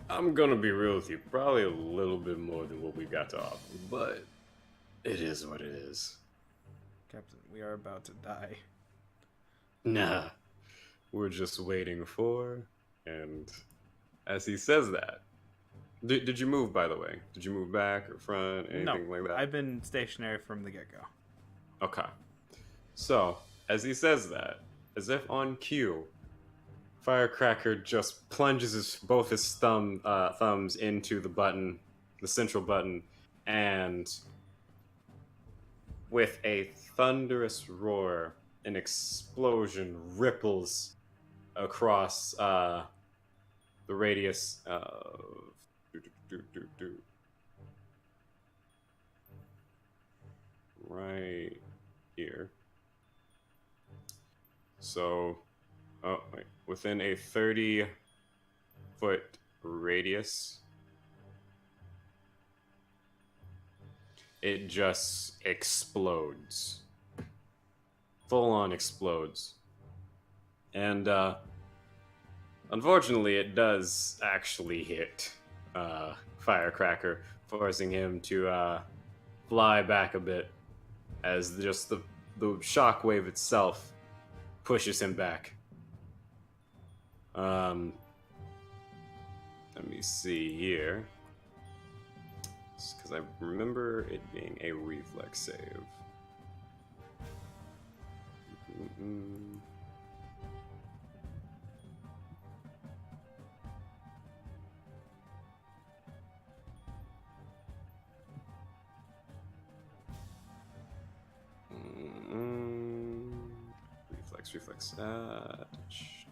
I'm gonna be real with you, probably a little bit more than what we got to offer, but it is what it is. Captain, we are about to die. Nah, we're just waiting for, and as he says that, Did you move, by the way? Did you move back or front, anything like that? I've been stationary from the get-go. Okay. So, as he says that, as if on cue, Firecracker just plunges both his thumbs into the button, the central button, and with a thunderous roar, an explosion ripples across the radius of right here. So, oh wait, within a 30-foot radius, it just explodes. Full on explodes. And unfortunately, it does actually hit Firecracker, forcing him to fly back a bit as just the shockwave itself pushes him back. Let me see here. Because I remember it being a reflex save.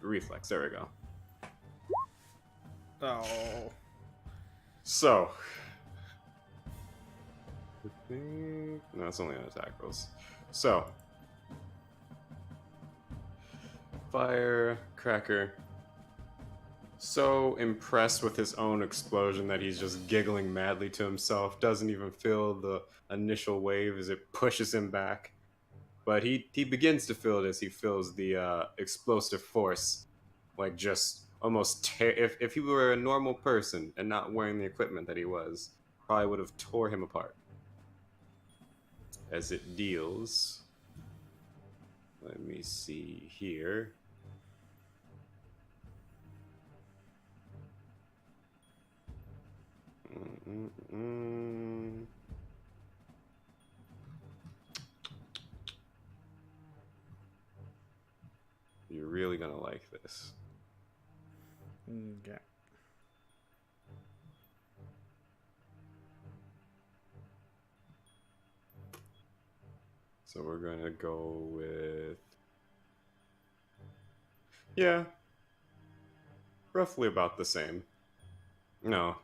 Reflex, there we go. Oh. So. No, it's only on attack rolls. So. Firecracker. So impressed with his own explosion that he's just giggling madly to himself. Doesn't even feel the initial wave as it pushes him back. But he begins to feel it as he feels the explosive force, like just almost if he were a normal person and not wearing the equipment that he was, probably would have tore him apart. As it deals, let me see here. You're really gonna like this. Okay. So we're gonna go with, yeah, roughly about the same. No.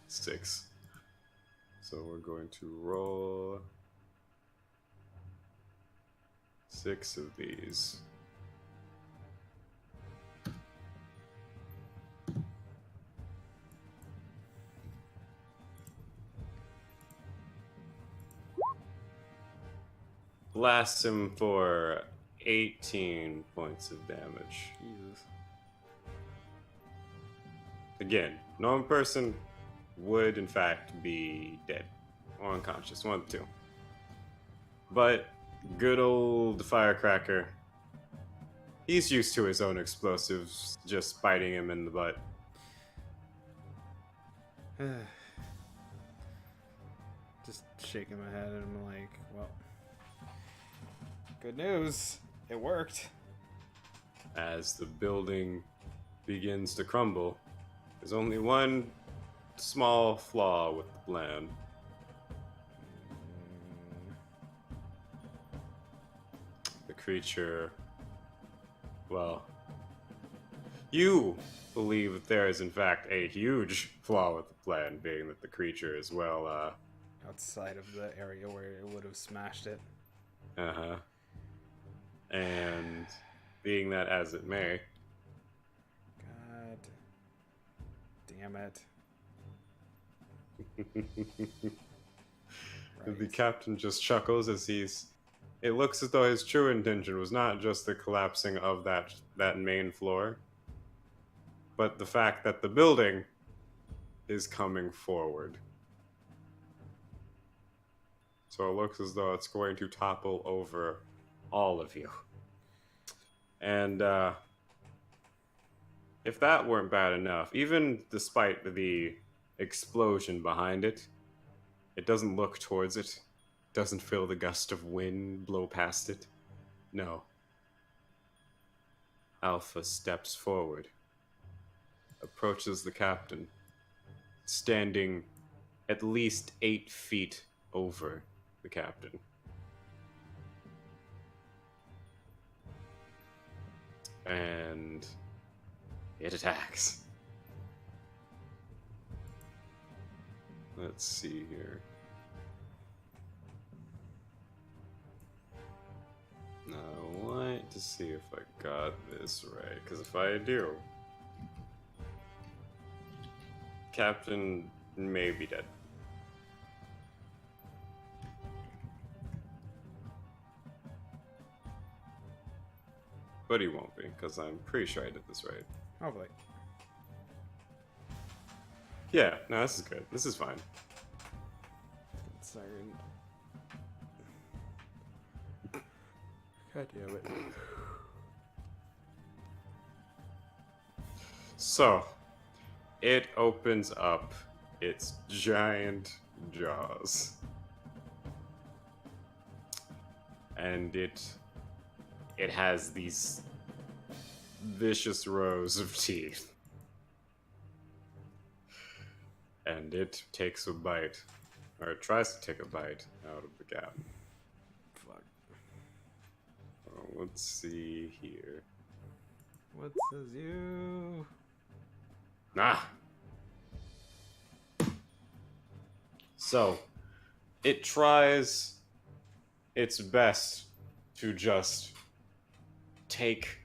6. So we're going to roll 6 of these. Blasts him for 18 points of damage. Jesus. Again, normal person would in fact be dead or unconscious, one of the two. But good old Firecracker, he's used to his own explosives just biting him in the butt. Just shaking my head and I'm like, well, good news, it worked. As the building begins to crumble, there's only one small flaw with the plan. The creature, well, you believe that there is in fact a huge flaw with the plan, being that the creature is well, outside of the area where it would have smashed it. And being that as it may, God damn it. the Right. captain just chuckles as it looks as though his true intention was not just the collapsing of that main floor, but the fact that the building is coming forward. So it looks as though it's going to topple over all of you. And if that weren't bad enough, even despite the explosion behind it, it doesn't look towards it, doesn't feel the gust of wind blow past it. No. Alpha steps forward, approaches the captain, standing at least 8 feet over the captain. And it attacks. Let's see here. Now, I want to see if I got this right, because if I do, Captain may be dead. But he won't be, because I'm pretty sure I did this right. Hopefully. Yeah, no, this is good. This is fine. Sorry. God damn it. So, it opens up its giant jaws. And it has these vicious rows of teeth. And it takes a bite, or it tries to take a bite out of the captain. Fuck. Oh, let's see here. What says you? Ah! So, it tries its best to just take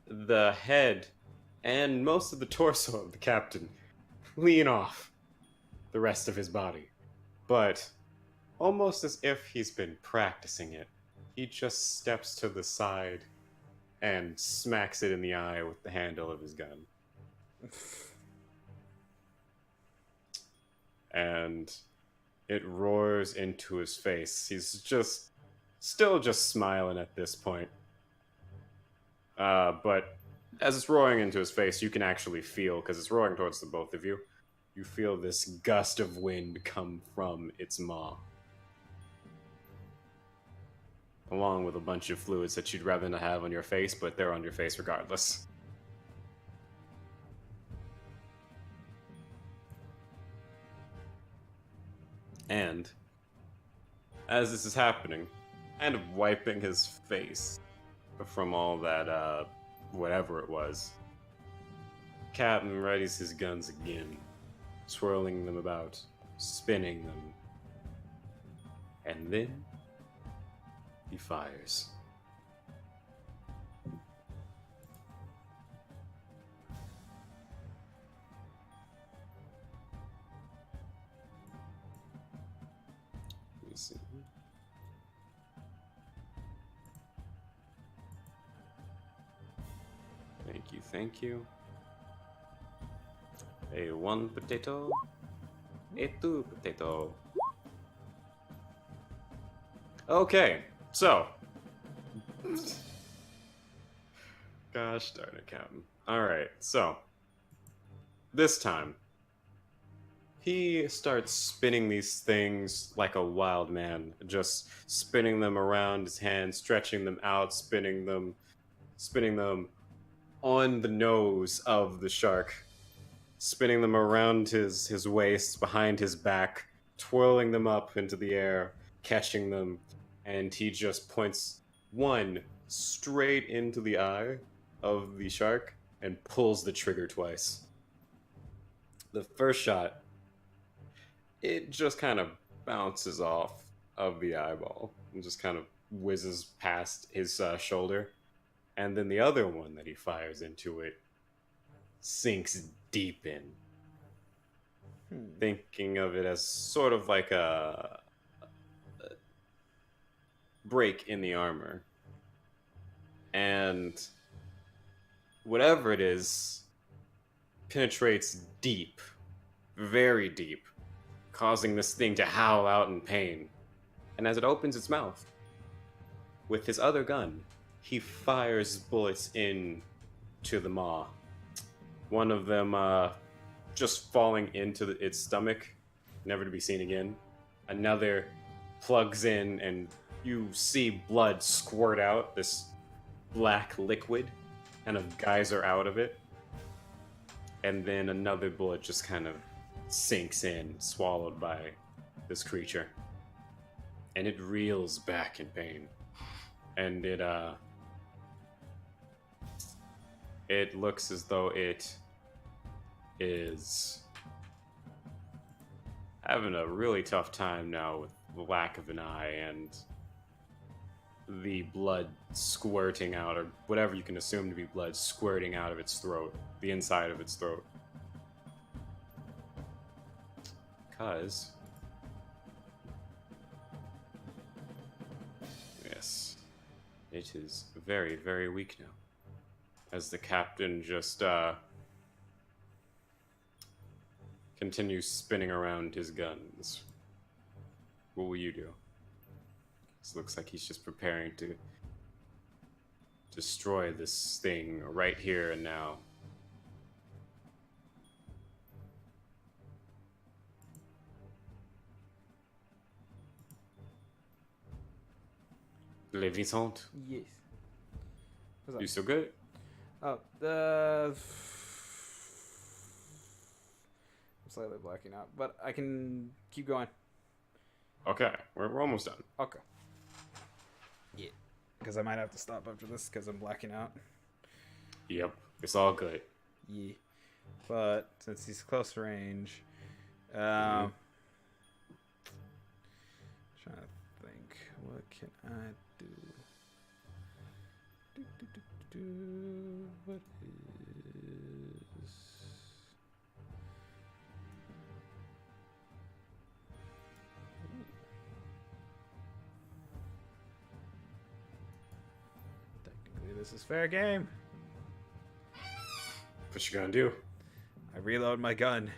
the head and most of the torso of the captain, clean off the rest of his body. But, almost as if he's been practicing it, he just steps to the side and smacks it in the eye with the handle of his gun. And it roars into his face. He's just still just smiling at this point. But as it's roaring into his face, you can actually feel, because it's roaring towards the both of you, you feel this gust of wind come from its maw. Along with a bunch of fluids that you'd rather not have on your face, but they're on your face regardless. And as this is happening, kind of wiping his face from all that, whatever it was, Captain readies his guns again, swirling them about, spinning them, and then he fires. Let me see. Thank you, thank you. A 1 potato, a 2 potato. Okay, so. Gosh darn it, Captain. Alright, so. This time, he starts spinning these things like a wild man. Just spinning them around his hands, stretching them out, spinning them on the nose of the shark. Spinning them around his waist, behind his back, twirling them up into the air, catching them, and he just points one straight into the eye of the shark and pulls the trigger twice. The first shot, it just kind of bounces off of the eyeball and just kind of whizzes past his shoulder. And then the other one that he fires into it sinks deep in. Thinking of it as sort of like a break in the armor. And whatever it is penetrates deep, very deep, causing this thing to howl out in pain. And as it opens its mouth, with his other gun, he fires bullets in to the maw. one of them just falling into its stomach, never to be seen again. Another plugs in, and you see blood squirt out, this black liquid, kind of geyser out of it. And then another bullet just kind of sinks in, swallowed by this creature. And it reels back in pain. And it looks as though it is having a really tough time now with the lack of an eye and the blood squirting out, or whatever you can assume to be blood squirting out of its throat, the inside of its throat. Because, yes, it is very, very weak now. As the captain just continues spinning around his guns. What will you do? This looks like he's just preparing to destroy this thing right here and now. Le Vincent, Yes. you still good? Oh, I'm slightly blacking out, but I can keep going. Okay, we're almost done. Okay. Yeah. Because I might have to stop after this because I'm blacking out. Yep, it's all good. Yeah. But since he's close range, trying to think, what can I do? What is? Technically, this is fair game. What you gonna do? I reload my gun.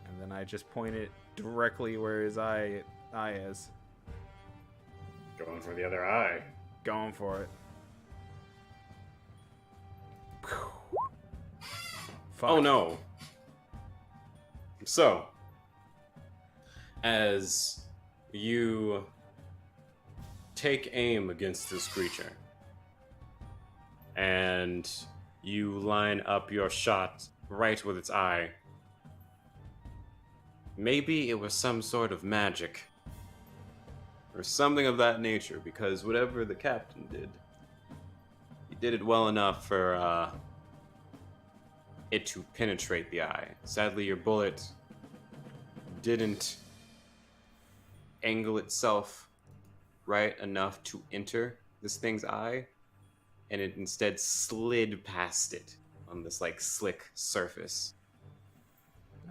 And then I just point it directly where his eye is. Going for the other eye. Going for it. Fuck. Oh no. So, as you take aim against this creature, and you line up your shot right with its eye, maybe it was some sort of magic, or something of that nature, because whatever the captain did, he did it well enough for it to penetrate the eye. Sadly, your bullet didn't angle itself right enough to enter this thing's eye, and it instead slid past it on this like slick surface.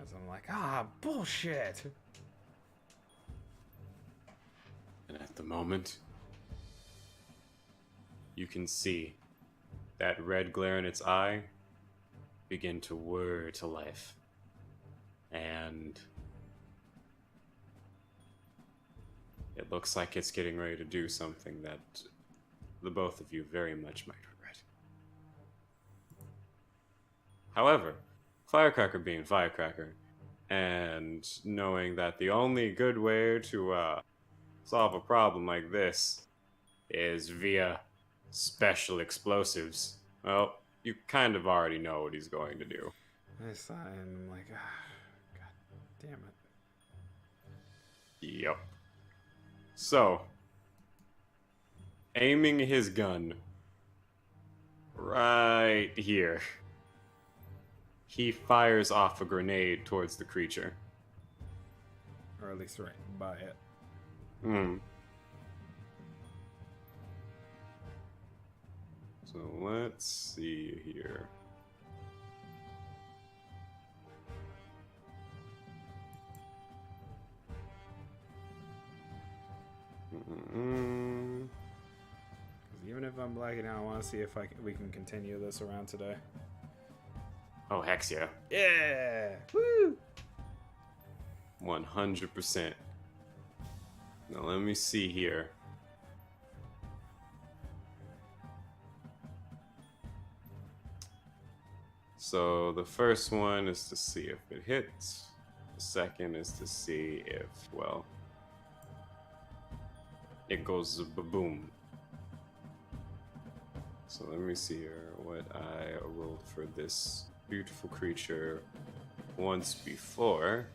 As I'm like, bullshit. And at the moment, you can see that red glare in its eye begin to whir to life. And it looks like it's getting ready to do something that the both of you very much might regret. However, Firecracker being Firecracker, and knowing that the only good way to solve a problem like this is via special explosives, well, you kind of already know what he's going to do. I sigh and I'm like, god damn it. Yep. So, aiming his gun right here, he fires off a grenade towards the creature. Or at least right by it. So let's see here. Even if I'm blacking out, I want to see if we can continue this around today. Oh, hex yeah. Yeah! Woo! 100%. Now let me see here. So the first one is to see if it hits. The second is to see if, well, it goes boom. So let me see here what I rolled for this beautiful creature once before.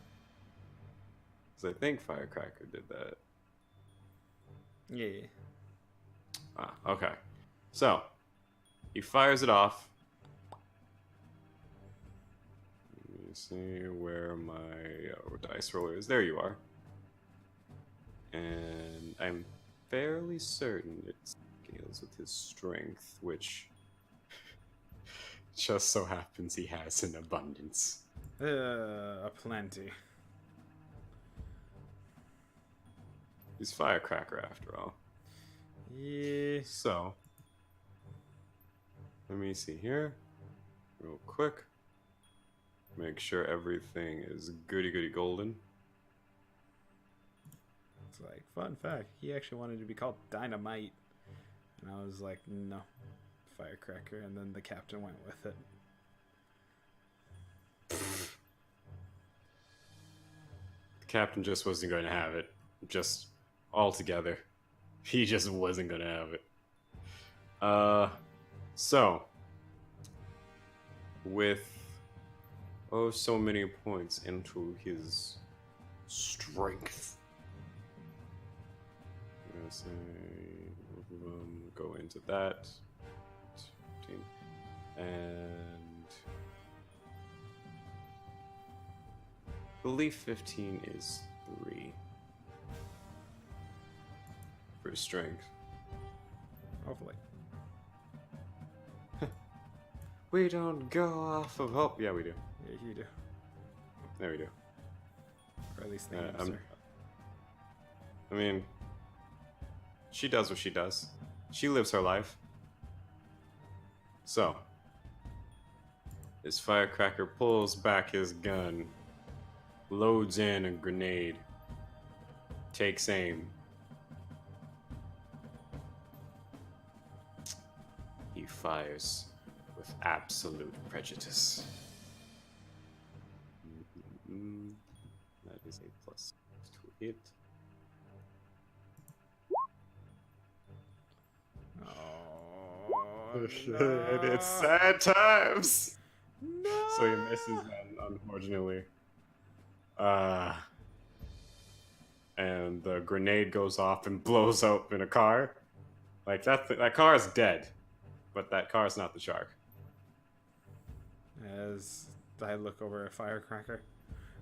Because I think Firecracker did that. Yeah. Ah, okay. So, he fires it off. Let me see where my dice roller is. There you are. And I'm fairly certain it scales with his strength, which just so happens he has in abundance. Plenty. He's Firecracker after all. Yeah. So, let me see here, real quick. Make sure everything is goody golden. It's like, fun fact, he actually wanted to be called Dynamite. And I was like, no, Firecracker. And then the captain went with it. The captain just wasn't going to have it. Just altogether. He just wasn't going to have it. So, with so many points into his strength, I'm gonna say both of them go into that. 15. And I believe 15 is 3 for strength. Hopefully. We don't go off of hope. Yeah, we do. Yeah, you do. There we do. Or at least the I'm- answer. I mean, she does what she does. She lives her life. So, his Firecracker pulls back his gun, loads in a grenade, takes aim. He fires with absolute prejudice. That is a plus to hit. Oh, And it's sad times. No. So he misses, unfortunately. And the grenade goes off and blows up in a car. Like that car is dead, but that car is not the shark. As I look over at Firecracker.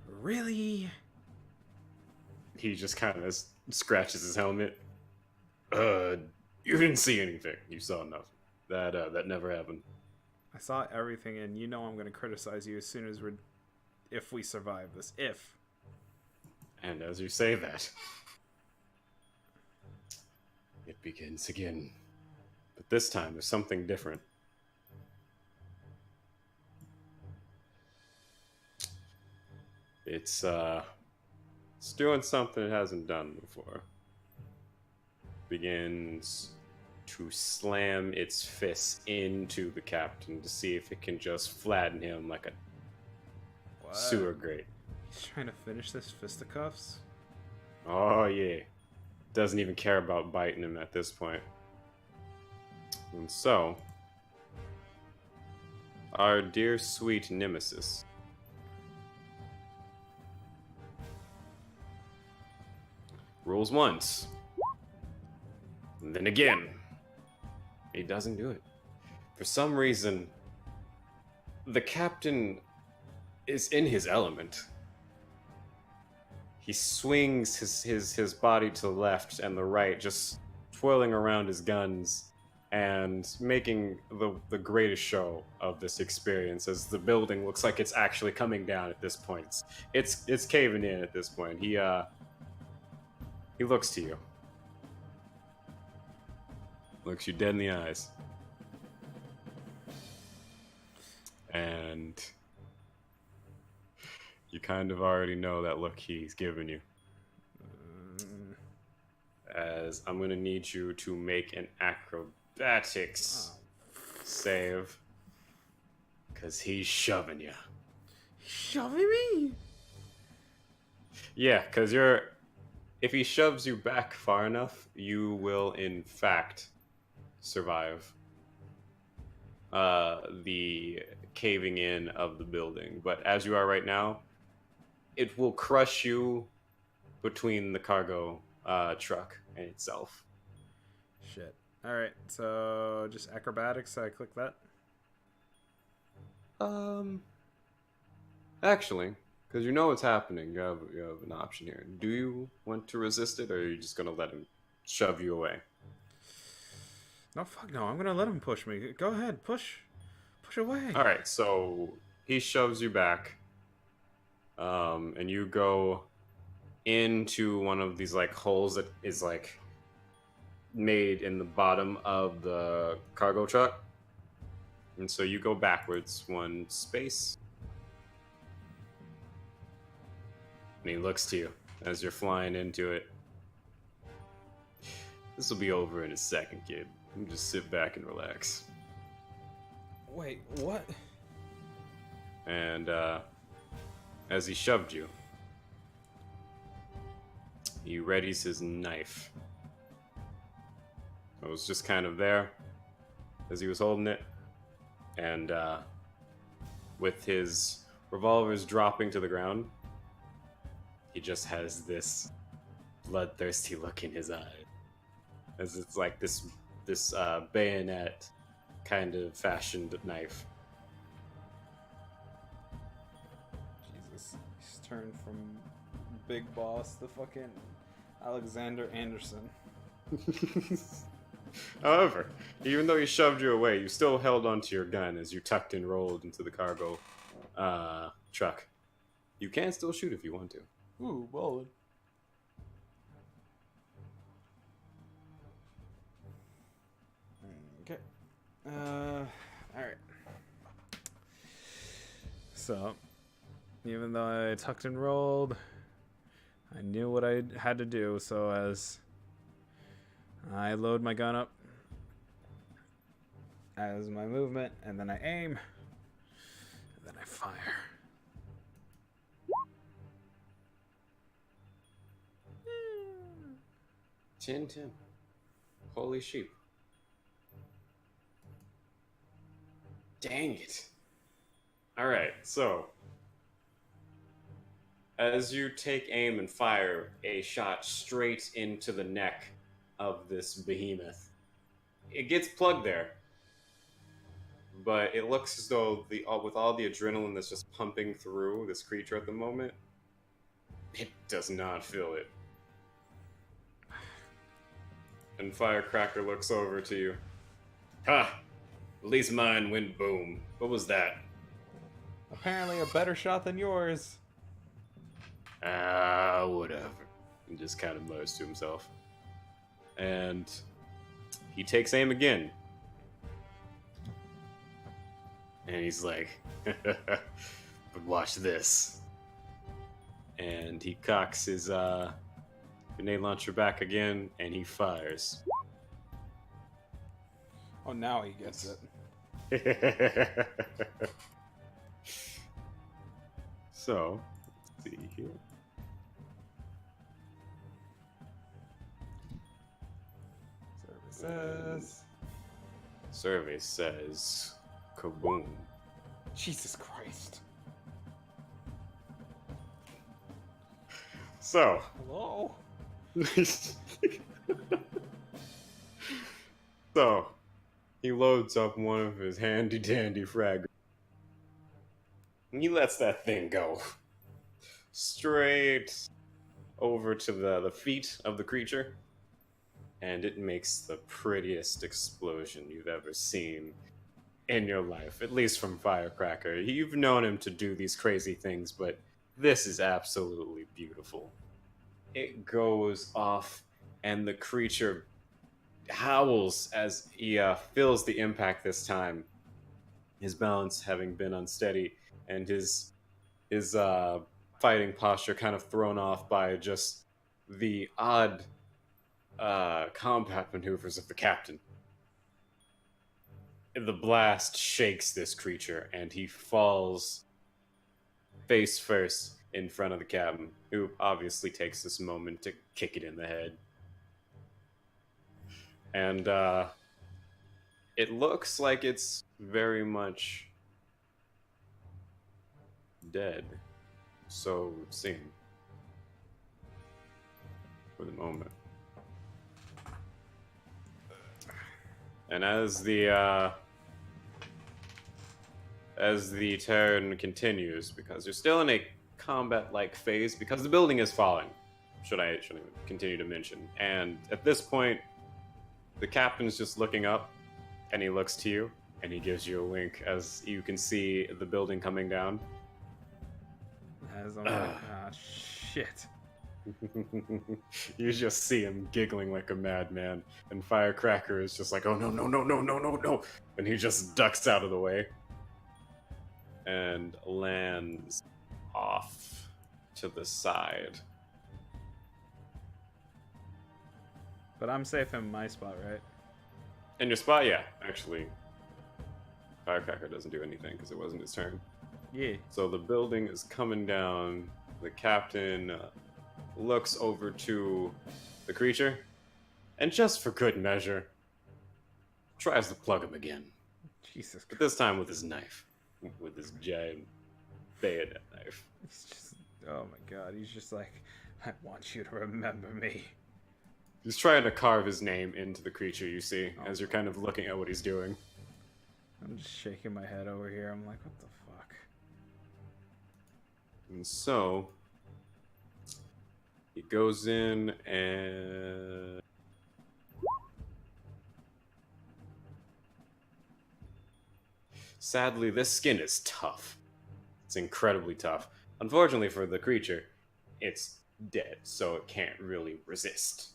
Really? He just kind of scratches his helmet. You didn't see anything. You saw nothing. That never happened. I saw everything, and you know I'm going to criticize you as soon as if we survive this. If. And as you say that, it begins again. But this time, there's something different. It's doing something it hasn't done before. Begins to slam its fists into the captain to see if it can just flatten him like a sewer grate. He's trying to finish this fisticuffs? Oh yeah. Doesn't even care about biting him at this point. And so, our dear sweet nemesis rolls once. And then again. He doesn't do it. For some reason, the captain is in his element. He swings his body to the left and the right, just twirling around his guns and making the greatest show of this experience as the building looks like it's actually coming down at this point. It's caving in at this point. He looks to you. Looks you dead in the eyes. And you kind of already know that look he's giving you. As I'm going to need you to make an acrobatics save. Because he's shoving you. Shoving me? Yeah, because if he shoves you back far enough, you will in fact survive the caving in of the building. But as you are right now, it will crush you between the cargo truck and itself. Shit. Alright, so just acrobatics, so I click that. Actually, because you know what's happening, you have an option here. Do you want to resist it, or are you just gonna let him shove you away? No, fuck no. I'm gonna let him push me. Go ahead, push. Push away. All right, so he shoves you back, and you go into one of these like holes that is like made in the bottom of the cargo truck, and so you go backwards one space, and he looks to you as you're flying into it. This will be over in a second, kid. You just sit back and relax. Wait, what? And as he shoved you, he readies his knife. It was just kind of there as he was holding it, and with his revolvers dropping to the ground, he just has this bloodthirsty look in his eye, as it's like this bayonet kind of fashioned knife. Jesus, he's turned from Big Boss to fucking Alexander Anderson. However, even though he shoved you away, you still held onto your gun as you tucked and rolled into the cargo truck. You can still shoot if you want to. Ooh, ballin'. Okay. Alright. So, even though I tucked and rolled, I knew what I had to do, so as I load my gun up as my movement, and then I aim, and then I fire. Tin. Holy sheep. Dang it. Alright, so as you take aim and fire a shot straight into the neck of this behemoth, it gets plugged there, but it looks as though with all the adrenaline that's just pumping through this creature at the moment, it does not feel it. And Firecracker looks over to you. Ha! At least mine went boom. What was that? Apparently a better shot than yours. Whatever. He just kind of mutters to himself. And he takes aim again. And he's like, but watch this. And he cocks his grenade launcher back again, and he fires. Oh, now he gets it. So, let's see here. Survey says kaboom. Jesus Christ. So. Hello? So, he loads up one of his handy dandy frag. And he lets that thing go. Straight over to the feet of the creature. And it makes the prettiest explosion you've ever seen in your life, at least from Firecracker. You've known him to do these crazy things, but this is absolutely beautiful. It goes off, and the creature howls as he feels the impact this time. His balance having been unsteady, and his fighting posture kind of thrown off by just the odd combat maneuvers of the captain. the blast shakes this creature, and he falls face first in front of the captain, who obviously takes this moment to kick it in the head. And it looks like it's very much dead. So it would seem. For the moment. And as the turn continues, because you're still in a combat-like phase, because the building is falling, should I continue to mention. And at this point, the captain's just looking up, and he looks to you, and he gives you a wink as you can see the building coming down. As I'm like, ah, shit. You just see him giggling like a madman, and Firecracker is just like, oh no, no, no, no, no, no, no. And he just ducks out of the way and lands off to the side. But I'm safe in my spot, right? In your spot, yeah. Actually, Firecracker doesn't do anything because it wasn't his turn. Yeah. So the building is coming down. The captain looks over to the creature, and just for good measure, tries to plug him again. Jesus But Christ. this time with his knife. With his giant bayonet knife. He's just, oh my god, he's just like, I want you to remember me. He's trying to carve his name into the creature, you see, as you're kind of looking at what he's doing. I'm just shaking my head over here. I'm like, what the fuck? And so, he goes in and... Sadly, this skin is tough. It's incredibly tough. Unfortunately for the creature, it's dead, so it can't really resist.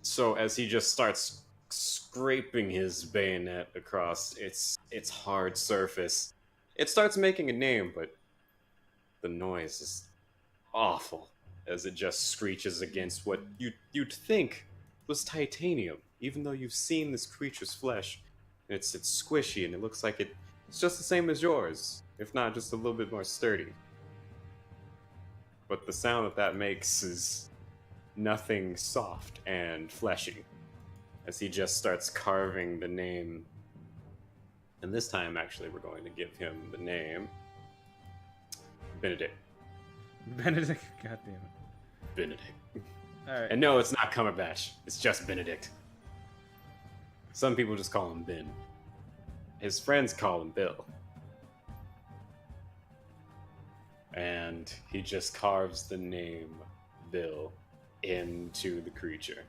So as he just starts scraping his bayonet across its hard surface, it starts making a name, but the noise is awful as it just screeches against what you'd think was titanium, even though you've seen this creature's flesh. It's squishy and it looks like it's just the same as yours, if not just a little bit more sturdy. But the sound that makes is nothing soft and fleshy, as he just starts carving the name. And this time, actually, we're going to give him the name Benedict. Benedict, goddamn it. Benedict. Alright. And no, it's not Cumberbatch. It's just Benedict. Some people just call him Ben. His friends call him Bill. And he just carves the name Bill into the creature.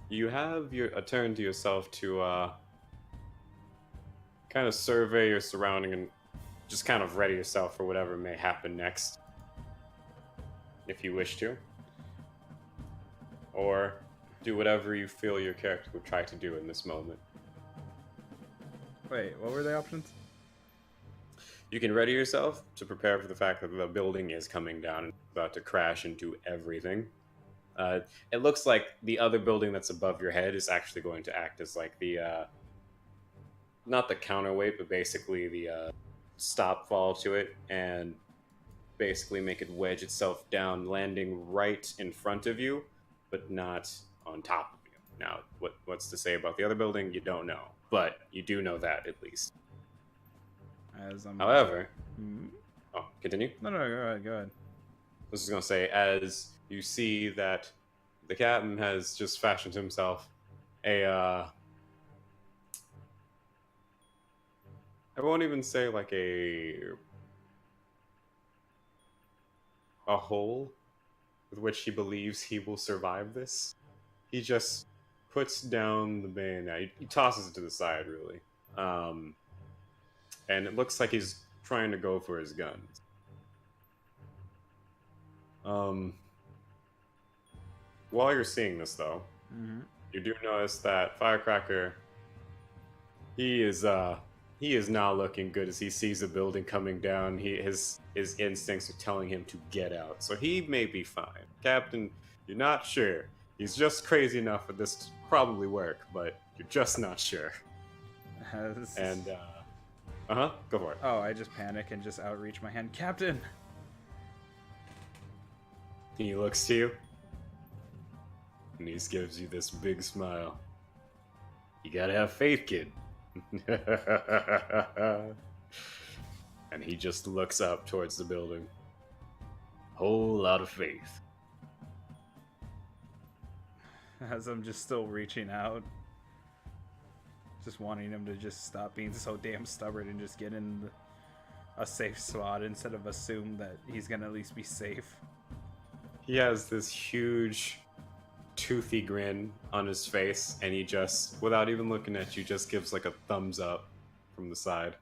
You have a turn to yourself to kind of survey your surrounding and just kind of ready yourself for whatever may happen next, if you wish to. Or do whatever you feel your character would try to do in this moment. Wait, what were the options? You can ready yourself to prepare for the fact that the building is coming down and about to crash into everything. It looks like the other building that's above your head is actually going to act as like the, not the counterweight, but basically the stop fall to it, and basically make it wedge itself down, landing right in front of you, but not on top of you. Now, what's to say about the other building? You don't know, but you do know that at least. As I'm... However, Hmm? oh, continue. No, go ahead, go ahead. I was just going to say, as you see that the captain has just fashioned himself I won't even say like a hole with which he believes he will survive this. He just puts down the bayonet. He tosses it to the side, really. And it looks like he's trying to go for his guns. While you're seeing this, though, you do notice that Firecracker, he is not looking good as he sees the building coming down. His instincts are telling him to get out, so he may be fine. Captain You're not sure. He's just crazy enough for this to probably work, but you're just not sure. And, go for it. Oh, I just panic and just outreach my hand. Captain! He looks to you, and he gives you this big smile. You gotta have faith, kid. And he just looks up towards the building. Whole lot of faith. As I'm just still reaching out. Just wanting him to just stop being so damn stubborn and just get in a safe spot instead of assume that he's gonna at least be safe. He has this huge, toothy grin on his face, and he just, without even looking at you, just gives like a thumbs up from the side.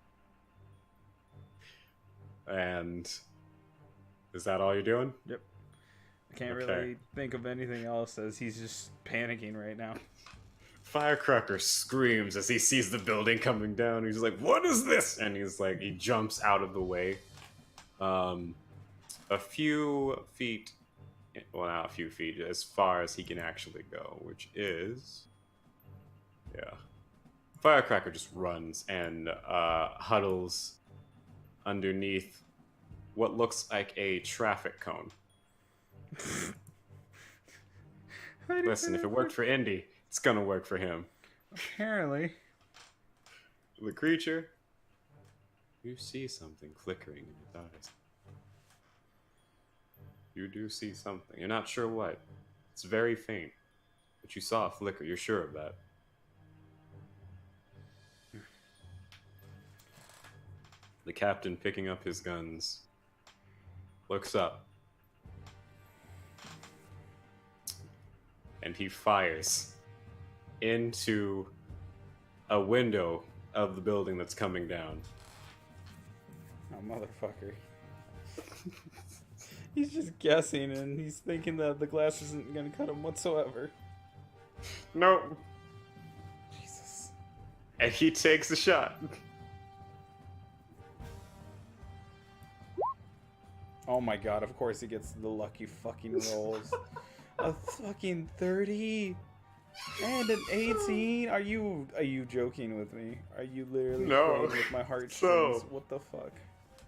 And is that all you're doing? Yep. I can't Okay. really think of anything else as he's just panicking right now. Firecracker screams as he sees the building coming down. He's like, "What is this?" And he jumps out of the way. A few feet, well, not a few feet, as far as he can actually go, which is, yeah. Firecracker just runs and huddles underneath what looks like a traffic cone. Listen, if it worked for Indy, it's gonna work for him. Apparently. The creature, you see something flickering in his eyes. You do see something. You're not sure what. It's very faint. But you saw a flicker. You're sure of that. The captain, picking up his guns, looks up. And he fires into a window of the building that's coming down. Oh, motherfucker. He's just guessing and he's thinking that the glass isn't gonna cut him whatsoever. No. Jesus. And he takes a shot. Oh my god, of course he gets the lucky fucking rolls. A fucking 30 and an 18. Are you joking with me? Are you literally No. playing with my heartstrings? So- What the fuck?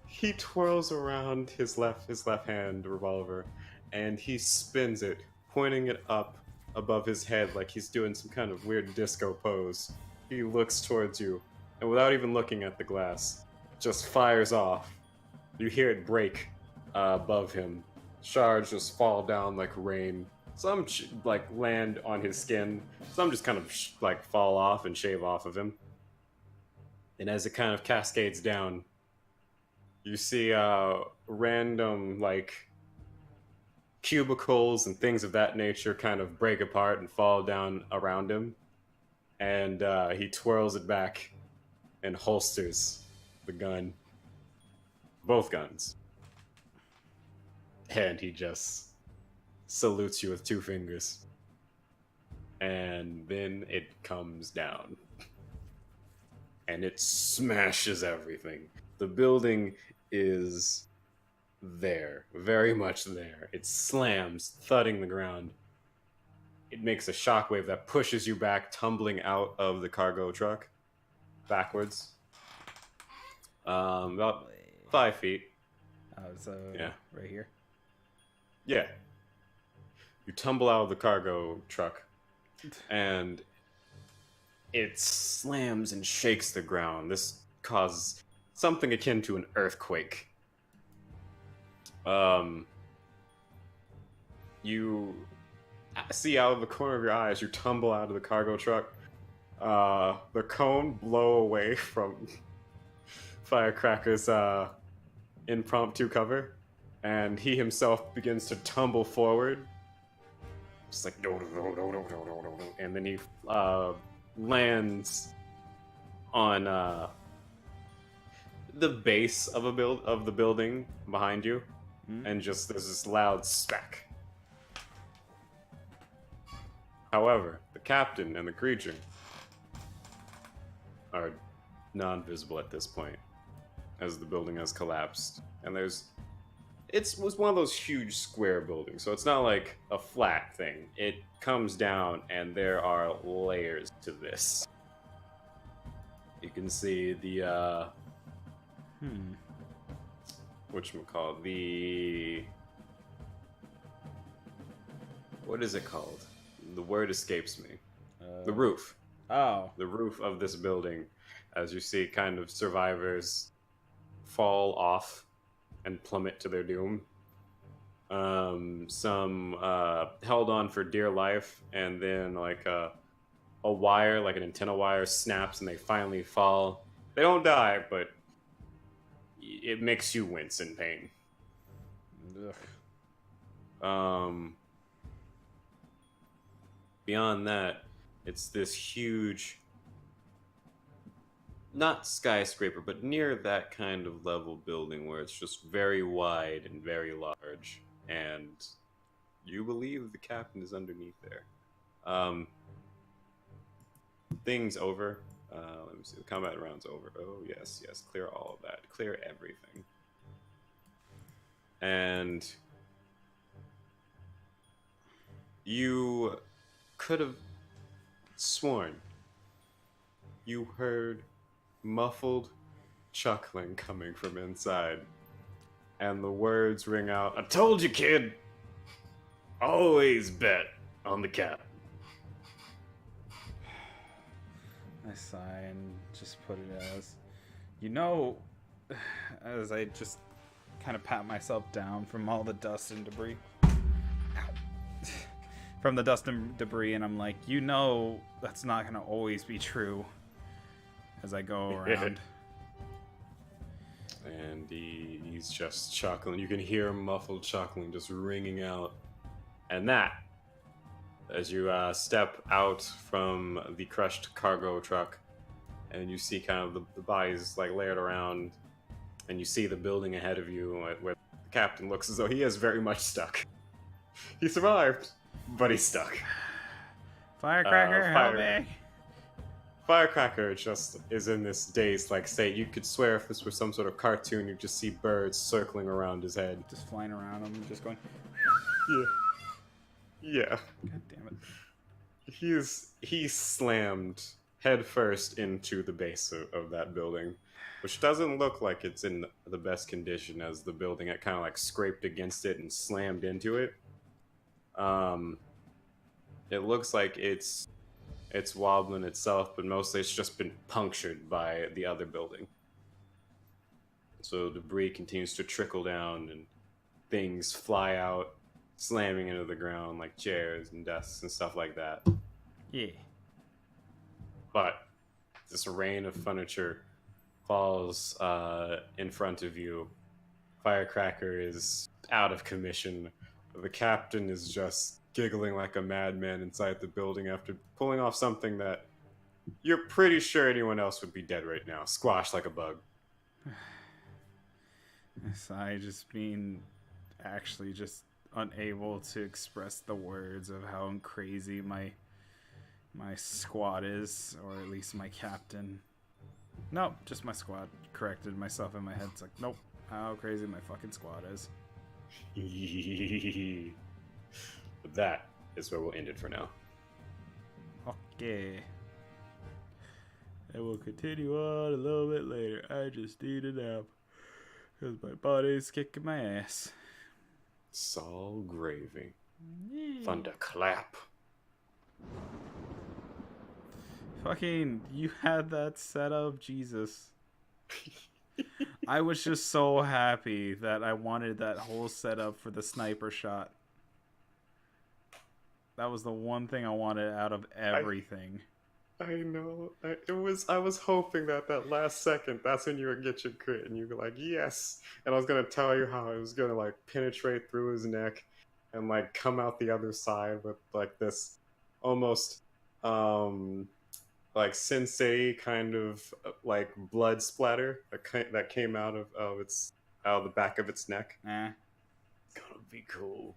He twirls around his left hand revolver, and he spins it, pointing it up above his head like he's doing some kind of weird disco pose. He looks towards you, and without even looking at the glass, just fires off. You hear it break above him. Shards just fall down like rain. Some land on his skin. Some just kind of fall off and shave off of him. And as it kind of cascades down, you see random cubicles and things of that nature kind of break apart and fall down around him. And he twirls it back and holsters the gun. Both guns. And he just salutes you with 2 fingers. And then it comes down. And it smashes everything. The building is there, very much there. It slams, thudding the ground. It makes a shockwave that pushes you back, tumbling out of the cargo truck, backwards. About 5 feet. So Yeah. right here. Yeah. You tumble out of the cargo truck, and it slams and shakes the ground. This causes something akin to an earthquake. You see out of the corner of your eye as you tumble out of the cargo truck, the cone blow away from Firecracker's impromptu cover, and he himself begins to tumble forward. Just like, no, and then he lands on the base of the building behind you, and just there's this loud smack. However, the captain and the creature are non-visible at this point, as the building has collapsed, and there's it was one of those huge square buildings, so it's not like a flat thing. It comes down, and there are layers to this. You can see the whatchamacallit, what is it called? The word escapes me. The roof. Oh. The roof of this building, as you see kind of survivors fall off and plummet to their doom. Some held on for dear life, and then like a wire, like an antenna wire, snaps and they finally fall. They don't die, but it makes you wince in pain. Ugh. Beyond that, it's this huge, not skyscraper, but near that kind of level building where it's just very wide and very large, and you believe the captain is underneath there. Things over. Let me see. The combat round's over. Oh, yes. Clear all of that. Clear everything. And you could have sworn you heard muffled chuckling coming from inside. And the words ring out, "I told you, kid! Always bet on the captain." I sigh and just put it as, you know, as I just kind of pat myself down from all the dust and debris. From the dust and debris, and I'm like, you know, that's not going to always be true as I go around. And he's just chuckling. You can hear muffled chuckling just ringing out. And that, as you step out from the crushed cargo truck, and you see kind of the bodies like layered around, and you see the building ahead of you where the captain looks as though he is very much stuck. He survived, but he's stuck. Firecracker, help me! Firecracker just is in this dazed like state. You could swear if this were some sort of cartoon, you'd just see birds circling around his head. Just flying around him, just going... Yeah. God damn it. He's slammed headfirst into the base of that building, which doesn't look like it's in the best condition, as the building had kind of like scraped against it and slammed into it. It looks like it's wobbling itself, but mostly it's just been punctured by the other building. So debris continues to trickle down and things fly out, slamming into the ground like chairs and desks and stuff like that. Yeah. But this rain of furniture falls in front of you. Firecracker is out of commission. The captain is just giggling like a madman inside the building after pulling off something that you're pretty sure anyone else would be dead right now, squashed like a bug. I just being actually just unable to express the words of how crazy my squad is, or at least my captain. Nope, just my squad. Corrected myself in my head. It's like, nope, how crazy my fucking squad is. But that is where we'll end it for now. Okay. And we'll continue on a little bit later. I just need a nap, because my body's kicking my ass. It's all gravy. Yeah. Thunderclap. Fucking, you had that set up, Jesus. I was just so happy that I wanted that whole setup for the sniper shot. That was the one thing I wanted out of everything. I know. I was hoping that last second, that's when you would get your crit, and you'd be like, yes. And I was gonna tell you how it was gonna like penetrate through his neck and like come out the other side with like this almost like sensei kind of like blood splatter that came out of the back of its neck. It's gonna be cool.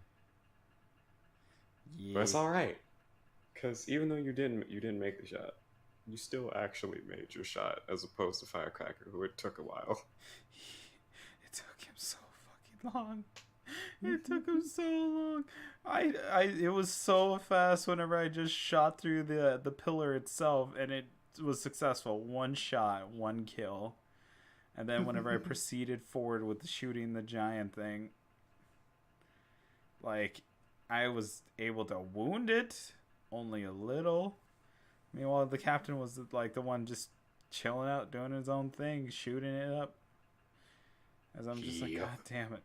Yeah. But it's all right, because even though you didn't make the shot, you still actually made your shot, as opposed to Firecracker, who it took a while. It took him so fucking long. It took him so long. It was so fast whenever I just shot through the pillar itself, and it was successful. One shot, one kill. And then whenever I proceeded forward with shooting the giant thing, like, I was able to wound it only a little. Meanwhile, the captain was like the one just chilling out, doing his own thing, shooting it up. As I'm just like, God damn it.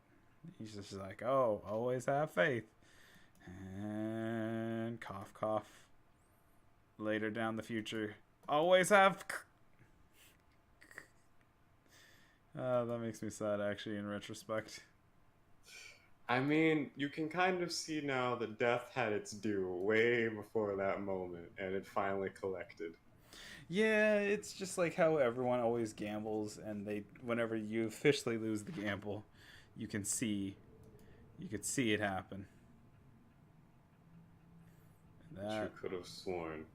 He's just like, oh, always have faith. And cough, cough. Later down the future, always have. That makes me sad, actually, in retrospect. I mean, you can kind of see now that death had its due way before that moment, and it finally collected. Yeah, it's just like how everyone always gambles, and whenever you officially lose the gamble, you could see it happen. You could have sworn.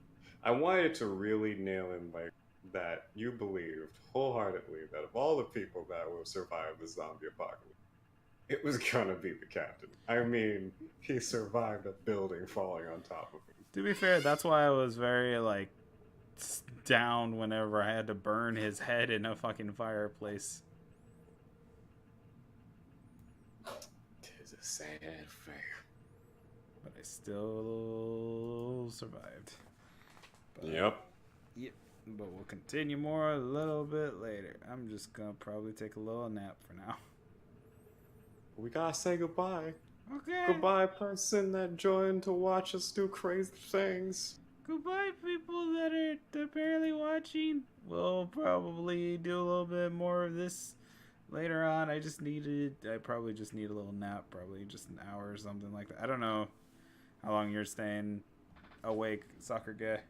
I wanted to really nail in like that. You believed wholeheartedly that of all the people that will survive the zombie apocalypse, it was gonna be the captain. I mean, he survived a building falling on top of him. To be fair, that's why I was very like down whenever I had to burn his head in a fucking fireplace. Tis a sad affair. But I still survived. But, Yep. But we'll continue more a little bit later. I'm just gonna probably take a little nap for now. We gotta say goodbye. Okay. Goodbye, person that joined to watch us do crazy things. Goodbye, people that are apparently watching. We'll probably do a little bit more of this later on. I probably just need a little nap, probably just an hour or something like that. I don't know how long you're staying awake, soccer guy.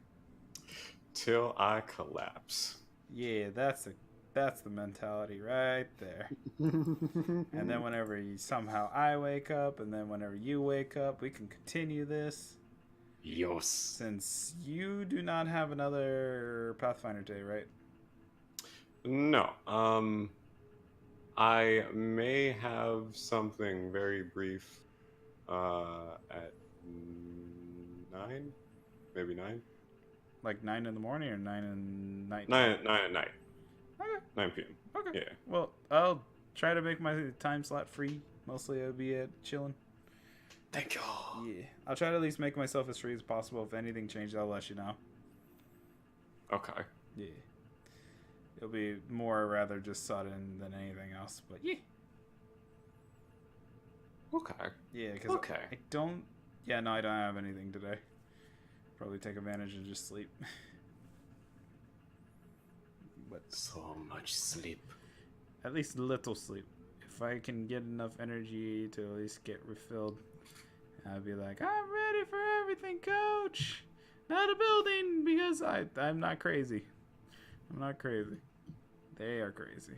Till I collapse. Yeah, that's the mentality right there. And then whenever somehow I wake up, and then whenever you wake up, we can continue this. Yos. Since you do not have another Pathfinder day, right? No. I may have something very brief at 9? Maybe 9? Like 9 in the morning or 9 in night? 9 at night. Okay. 9 p.m. Okay. Yeah. Well, I'll try to make my time slot free. Mostly I'll be chilling. Thank you. Yeah. I'll try to at least make myself as free as possible. If anything changes, I'll let you know. Okay. Yeah. It'll be more rather just sudden than anything else. But yeah. Okay. Yeah, because Okay. I don't... Yeah, no, I don't have anything today. Probably take advantage and just sleep. But So much sleep. at least a little sleep. If I can get enough energy to at least get refilled, I'll be like, I'm ready for everything, coach. Not a building, because I'm not crazy. I'm not crazy. They are crazy.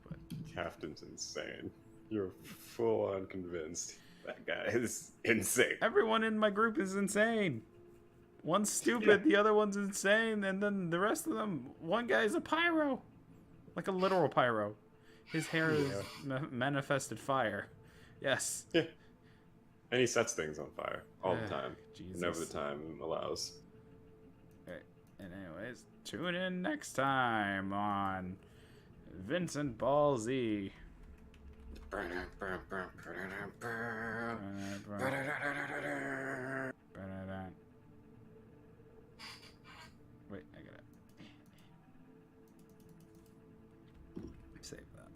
But Captain's insane. You're full on convinced. That guy is insane. everyone in my group is insane. One's stupid, the other one's insane, and then the rest of them, one guy's a pyro. Like a literal pyro. His hair is manifested fire. Yes. Yeah. And he sets things on fire all the time. Jesus. Whenever the time allows. Right. And anyways, tune in next time on Vincent Ball Z. Wait, I gotta save that.